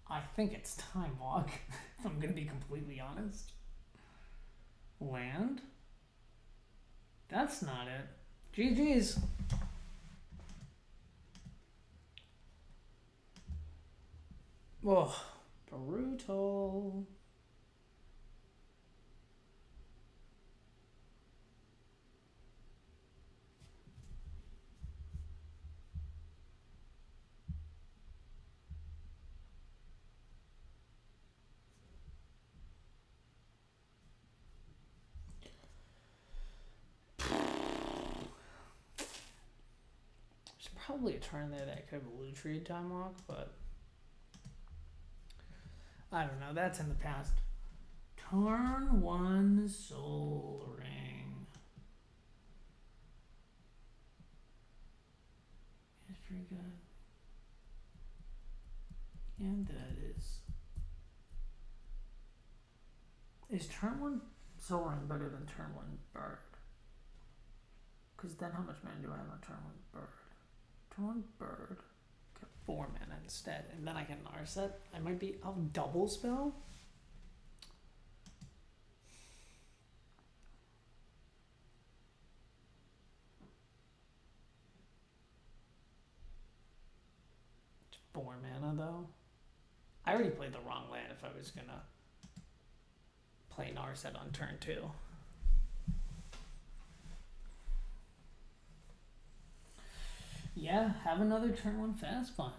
I think it's Time Walk, if I'm gonna be completely honest. Land? That's not it. GG's. Oh, brutal. There's probably a turn there that I could have Lutri Time Walk, but I don't know. That's in the past. Turn 1 Soul Ring. It's pretty good. And that is. Is turn 1 Soul Ring better than turn 1 Bird? Because then how much mana do I have on turn 1 Bird? Turn 1 Bird. Get 4 mana instead. And then I get an Narset. I might be. I'll double spell. It's 4 mana though. I already played the wrong land if I was gonna play Narset on turn 2. Yeah, have another turn 1 fast one.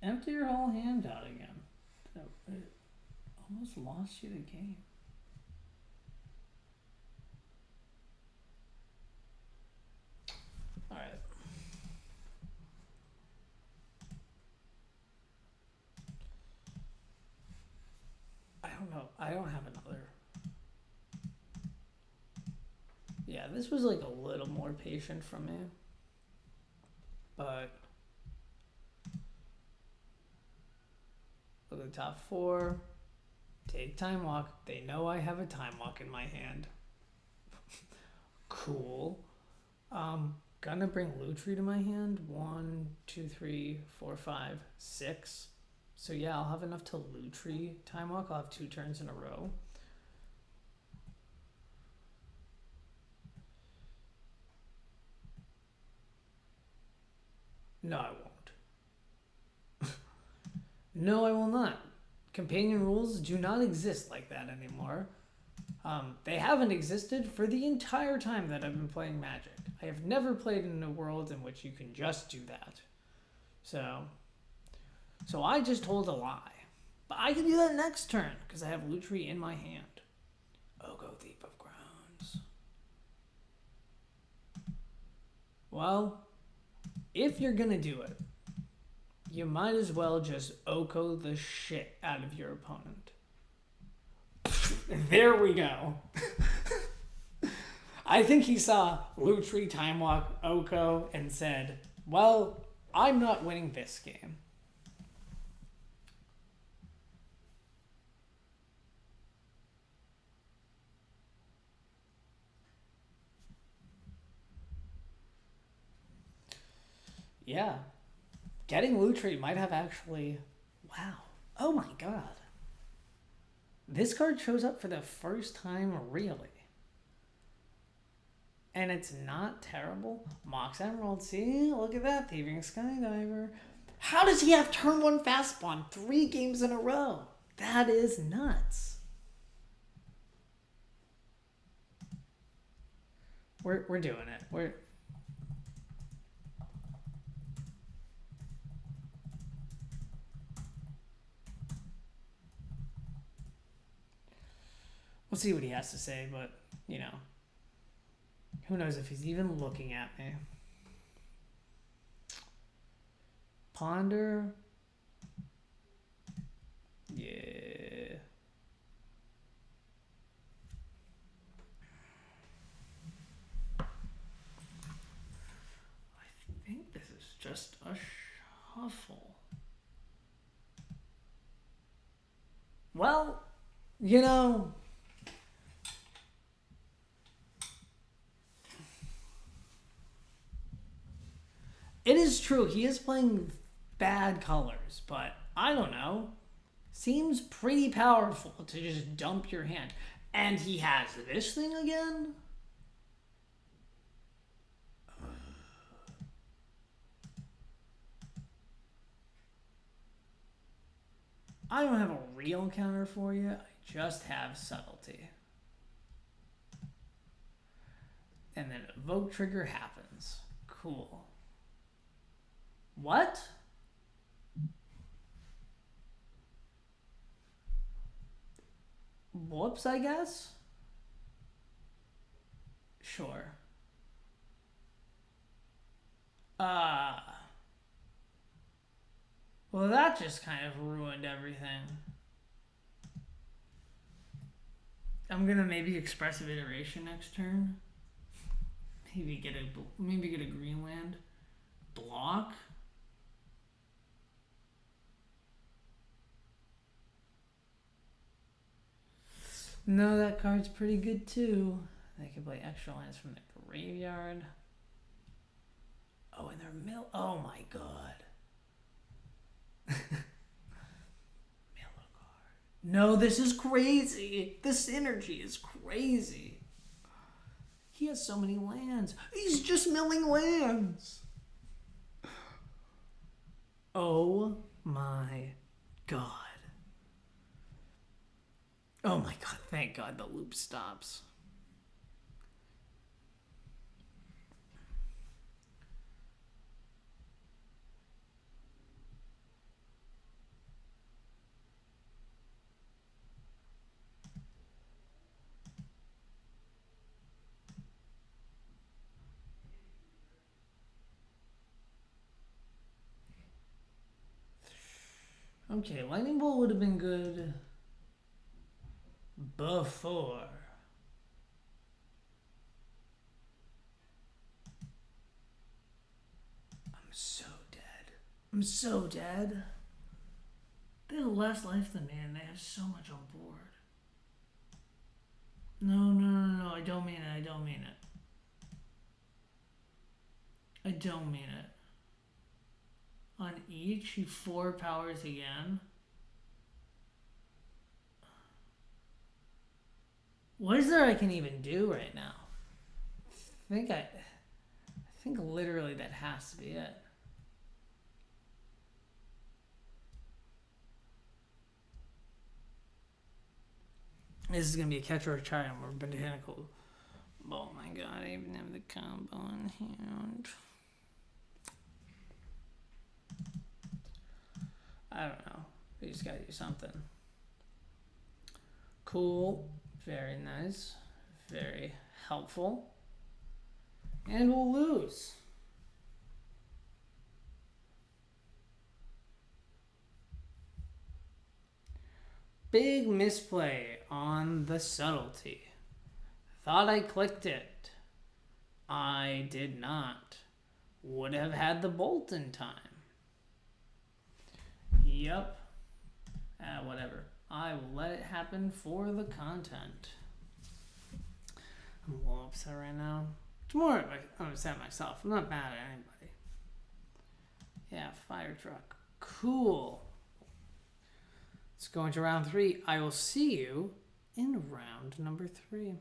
Empty your whole hand out again. It almost lost you the game. Alright. I don't know. I don't have another. Yeah, this was like a little more patient from me. But look at the top 4. Take Time Walk. They know I have a Time Walk in my hand. Cool. Gonna bring Lutri to my hand. 1, 2, 3, 4, 5, 6. So yeah, I'll have enough to Lutri Time Walk. I'll have 2 turns in a row. No, I won't. No, I will not. Companion rules do not exist like that anymore. They haven't existed for the entire time that I've been playing Magic. I have never played in a world in which you can just do that. So I just told a lie. But I can do that next turn because I have Lutri in my hand. Mtgo, Thief of Grounds. Well, if you're gonna do it, you might as well just Mtgo the shit out of your opponent. There we go. I think he saw Lutri, Time Walk, Mtgo, and said, well, I'm not winning this game. Yeah. Getting Lutri might have actually... Wow. Oh my god. This card shows up for the first time, really. And it's not terrible. Mox Emerald, see? Look at that. Thieving Skydiver. How does he have turn 1 fast spawn 3 games in a row? That is nuts. We're doing it. Well, see what he has to say, but, you know, who knows if he's even looking at me. Ponder. Yeah. I think this is just a shuffle. Well, you know, it is true. He is playing bad colors, but I don't know. Seems pretty powerful to just dump your hand. And he has this thing again? I don't have a real counter for you. I just have subtlety. And then evoke trigger happens. Cool. What? Whoops, I guess? Sure. Well, that just kind of ruined everything. I'm gonna maybe expressive iteration next turn. Maybe get a green land. Block. No, that card's pretty good too. They can play extra lands from the graveyard. Oh, and they're oh my god. No, this is crazy. This synergy is crazy. He has so many lands. He's just milling lands. Oh my god. Oh my god, thank god the loop stops. Okay, lightning bolt would have been good before. I'm so dead. I'm so dead. They have less life than me and they have so much on board. No, I don't mean it, I don't mean it. I don't mean it. On each, he 4 powers again. What is there I can even do right now? I think literally that has to be it. This is gonna be a catch or a try or botanical. Oh my god, I even have the combo in hand. I don't know. We just gotta do something. Cool. Very nice. Very helpful. And we'll lose. Big misplay on the subtlety. Thought I clicked it. I did not. Would have had the bolt in time. Yep. Whatever. I will let it happen for the content. I'm a little upset right now. It's more I'm upset myself. I'm not mad at anybody. Yeah, fire truck. Cool. Let's go into round 3. I will see you in round number 3.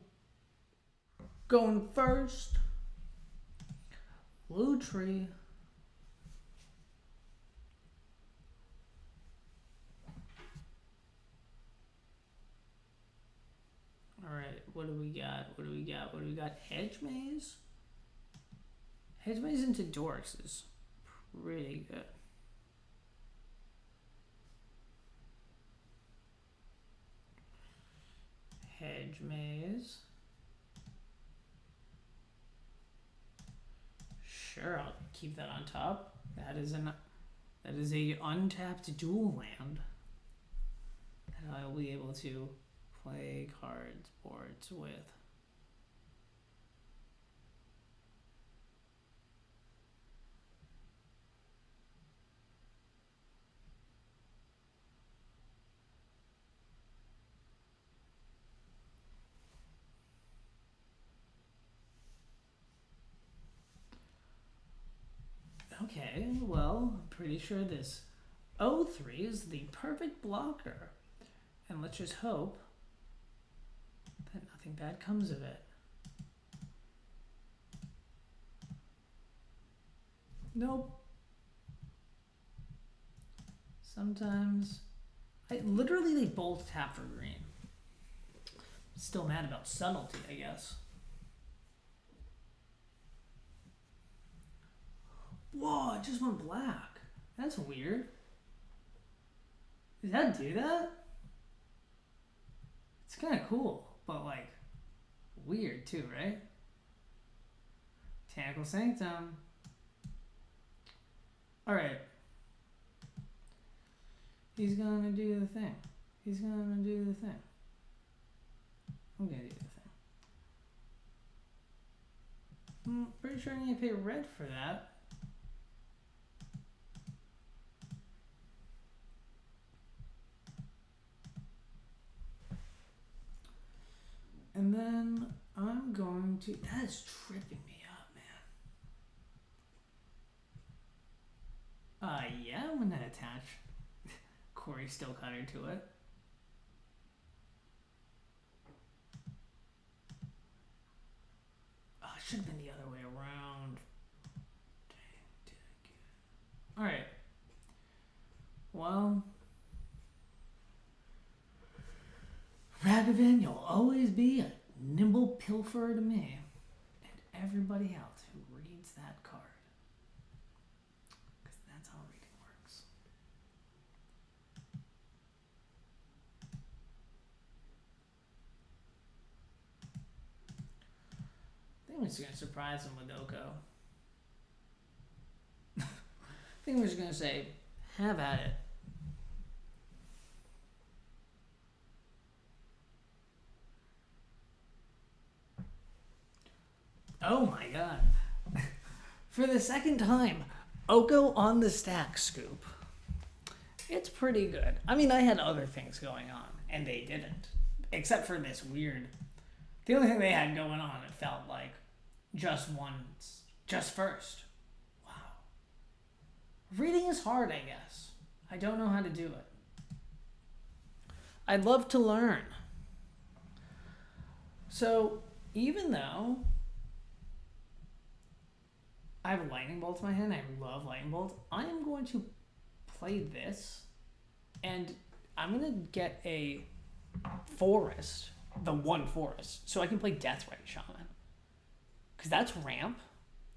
Going first. Lutri. Alright, what do we got? Hedge Maze? Hedge Maze into Dorks is pretty good. Hedge Maze. Sure, I'll keep that on top. That is a untapped dual land that I'll be able to play boards with. Okay, well, I'm pretty sure this O3 is the perfect blocker. And let's just hope that nothing bad comes of it. Nope. Sometimes, literally they both tap for green. Still mad about subtlety, I guess. Whoa, it just went black. That's weird. Does that do that? It's kind of cool, but like weird too, right? Tackle Sanctum. Alright. He's gonna do the thing. He's gonna do the thing. I'm gonna do the thing. I'm pretty sure I need to pay red for that. And then I'm going to... That is tripping me up, man. Yeah, I'm gonna attach Corey Stillcutter to it. Oh, it should have been the other way around. Dang. Alright. Well... Ragavan, you'll always be a nimble pilferer to me and everybody else who reads that card. Because that's how reading works. I think we're just going to surprise him with Oko. I think we're just going to say, have at it. Oh my god. For the second time, Oko on the stack scoop. It's pretty good. I mean, I had other things going on, and they didn't. Except for this weird... The only thing they had going on, it felt like, just first. Wow. Reading is hard, I guess. I don't know how to do it. I'd love to learn. So, even though... I have a Lightning Bolt in my hand. I love Lightning Bolt. I am going to play this, and I'm going to get a forest, the one forest, so I can play Deathray Shaman. Because that's ramp.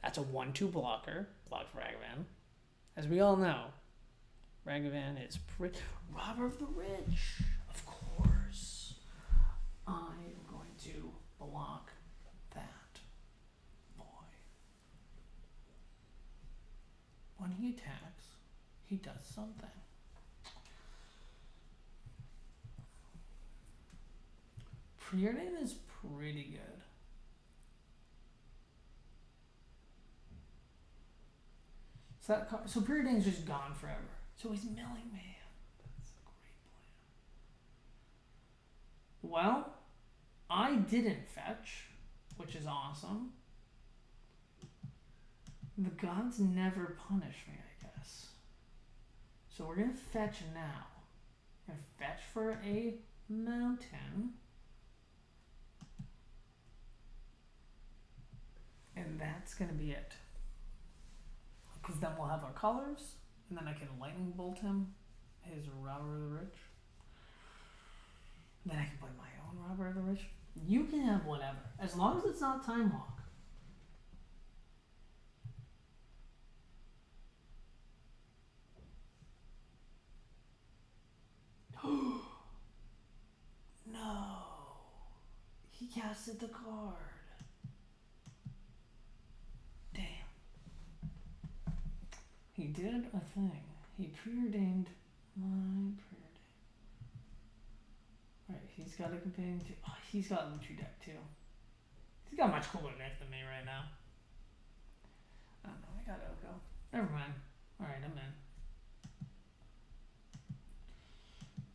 That's a 1-2 blocker. Block for Ragavan. As we all know, Ragavan is Robber of the Rich. Of course. I'm going to block that boy. When he attacks, he does something. Preordain is pretty good. So Preordain is just gone forever. So he's milling me. That's a great plan. Well, I didn't fetch, which is awesome. The gods never punish me, I guess. So we're going to fetch now. We're going to fetch for a mountain. And that's going to be it. Because then we'll have our colors, and then I can Lightning Bolt him, his Robber of the Rich. Then I can play my own Robber of the Rich. You can have whatever, as long as it's not Time Walk. No. He casted the card. Damn. He did a thing. He preordained my preordained. Alright, he's got a companion too. Oh, he's got Luchu deck too. He's got much cooler deck than me right now. I don't know, I got Oko. Never mind. Alright, I'm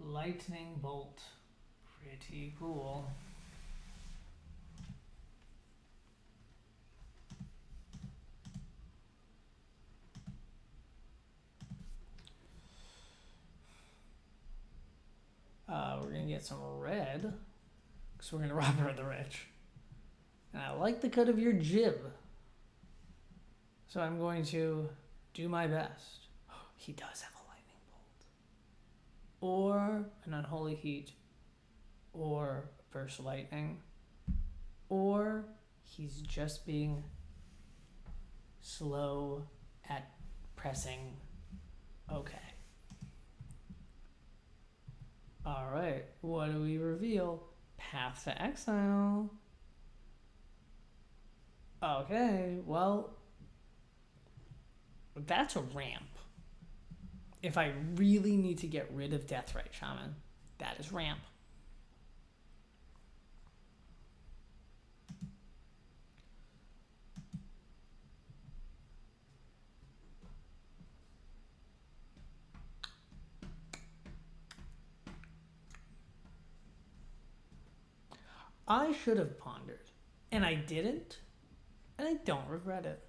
in. Lightning Bolt. Pretty cool. We're gonna get some red, because we're gonna rob her of the rich. And I like the cut of your jib, so I'm going to do my best. He does have a lightning bolt, or an unholy heat, or burst lightning, or he's just being slow at pressing. Okay. Alright, what do we reveal? Path to Exile. Okay, well, that's a ramp. If I really need to get rid of Deathrite Shaman, that is ramp. I should have pondered, and I didn't, and I don't regret it.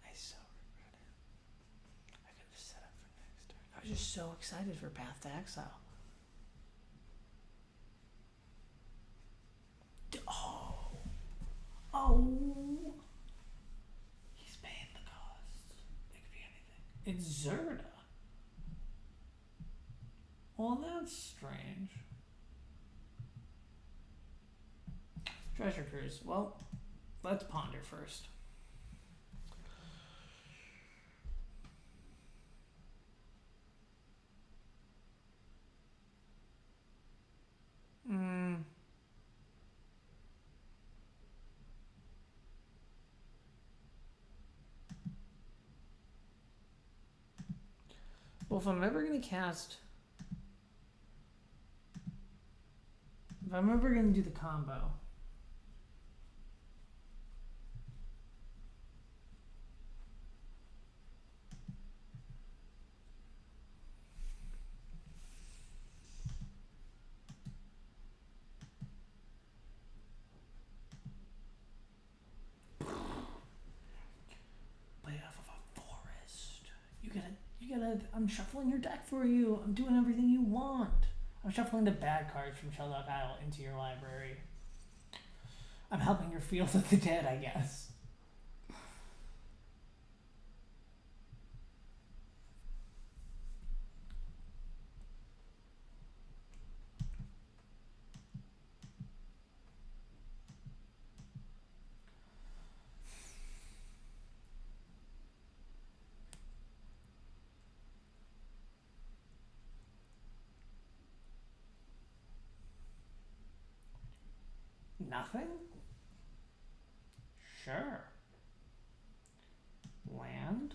I so regret it. I could have set up for next turn. I was just so excited for Path to Exile. Oh. He's paying the cost. It could be anything. It's Zerda. Well, that's strange. Treasure Cruise. Well, let's ponder first. Well, if I'm ever going to cast... If I'm ever going to do the combo... I'm shuffling your deck for you. I'm doing everything you want. I'm shuffling the bad cards from Sheldog Isle into your library. I'm helping your Field of the Dead, I guess. Nothing? Sure. Land.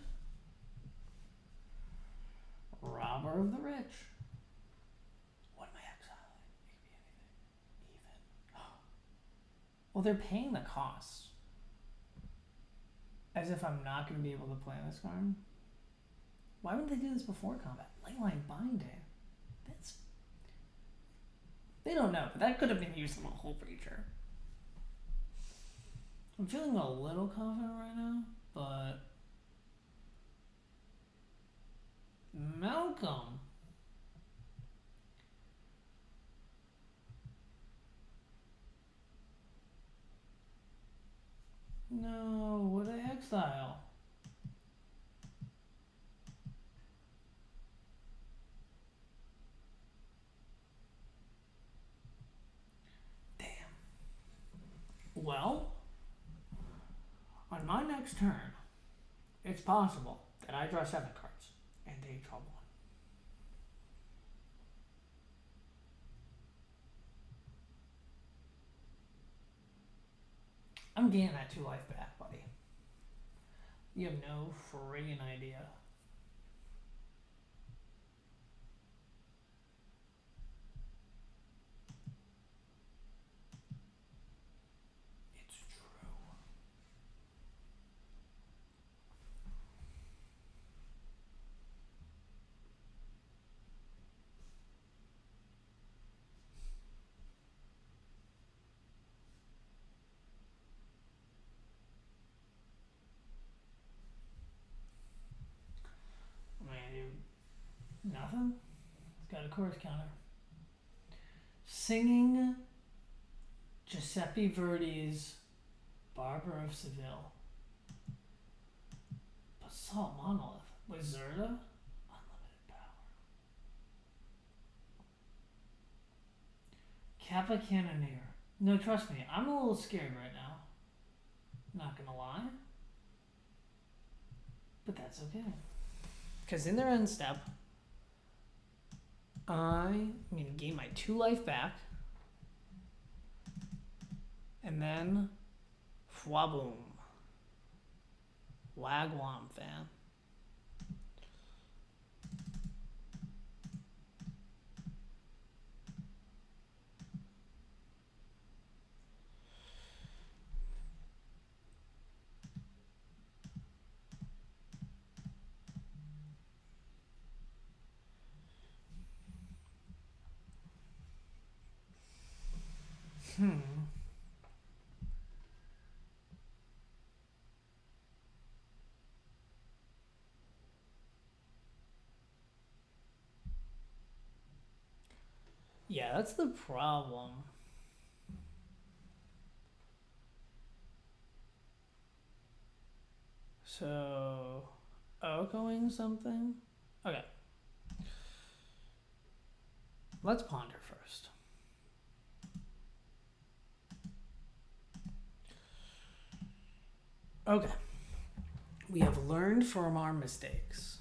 Robber of the Rich. What am I exiling? It could be anything. Even. Well, they're paying the cost. As if I'm not going to be able to play this card. Why wouldn't they do this before combat? Leyline Binding. That's... They don't know, but that could have been used in a whole creature. I'm feeling a little confident right now, but... Malcolm. No, would I exile? Damn. Well, on my next turn, it's possible that I draw 7 cards and they draw 1. I'm getting that 2 life back, buddy. You have no friggin' idea. It's true. What am I gonna do? Nothing? It's got a chorus counter. Singing Giuseppe Verdi's Barber of Seville. Basalt Monolith. With Zerda? Unlimited power. Kappa Cannoneer. No, trust me, I'm a little scared right now. Not gonna lie. But that's okay. Because in their end step, I'm going to gain my 2 life back. And then, fwaboom. Wagwam, fam. Yeah, that's the problem. So, going something? Okay. Let's ponder first. Okay. We have learned from our mistakes.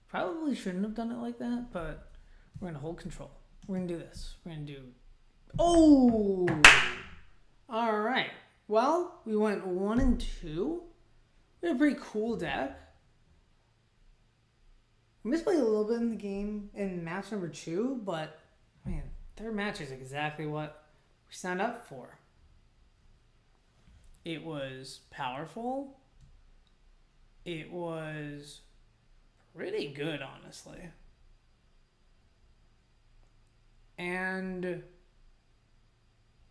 Probably shouldn't have done it like that, but we're going to hold control. We're going to do this. We're going to do... Oh! All right. Well, we went 1 and 2. We had a pretty cool deck. We misplayed a little bit in the game in match number 2, but, man, third match is exactly what we signed up for. It was powerful. It was pretty good, honestly. And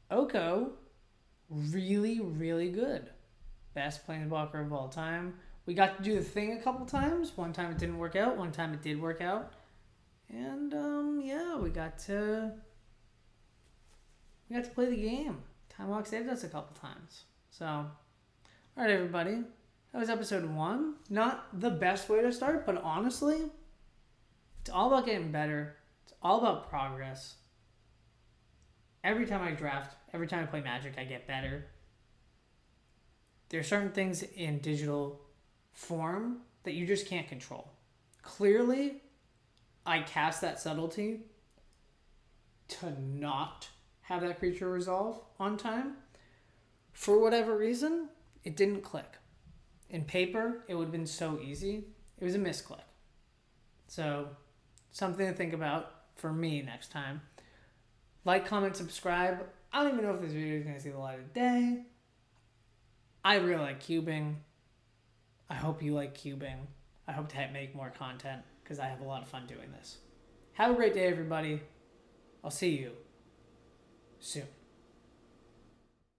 Oko, really, really good. Best planeswalker of all time. We got to do the thing a couple times. One time it didn't work out. One time it did work out. And, yeah, we got to play the game. Time Walk saved us a couple times. So, all right, everybody. That was episode 1. Not the best way to start, but honestly, it's all about getting better. It's all about progress. Every time I draft, every time I play Magic, I get better. There are certain things in digital form that you just can't control. Clearly, I cast that subtlety to not have that creature resolve on time. For whatever reason, it didn't click. In paper, it would have been so easy. It was a misclick. So, something to think about for me next time. Like, comment, subscribe. I don't even know if this video is going to see the light of day. I really like cubing. I hope you like cubing. I hope to make more content because I have a lot of fun doing this. Have a great day, everybody. I'll see you soon.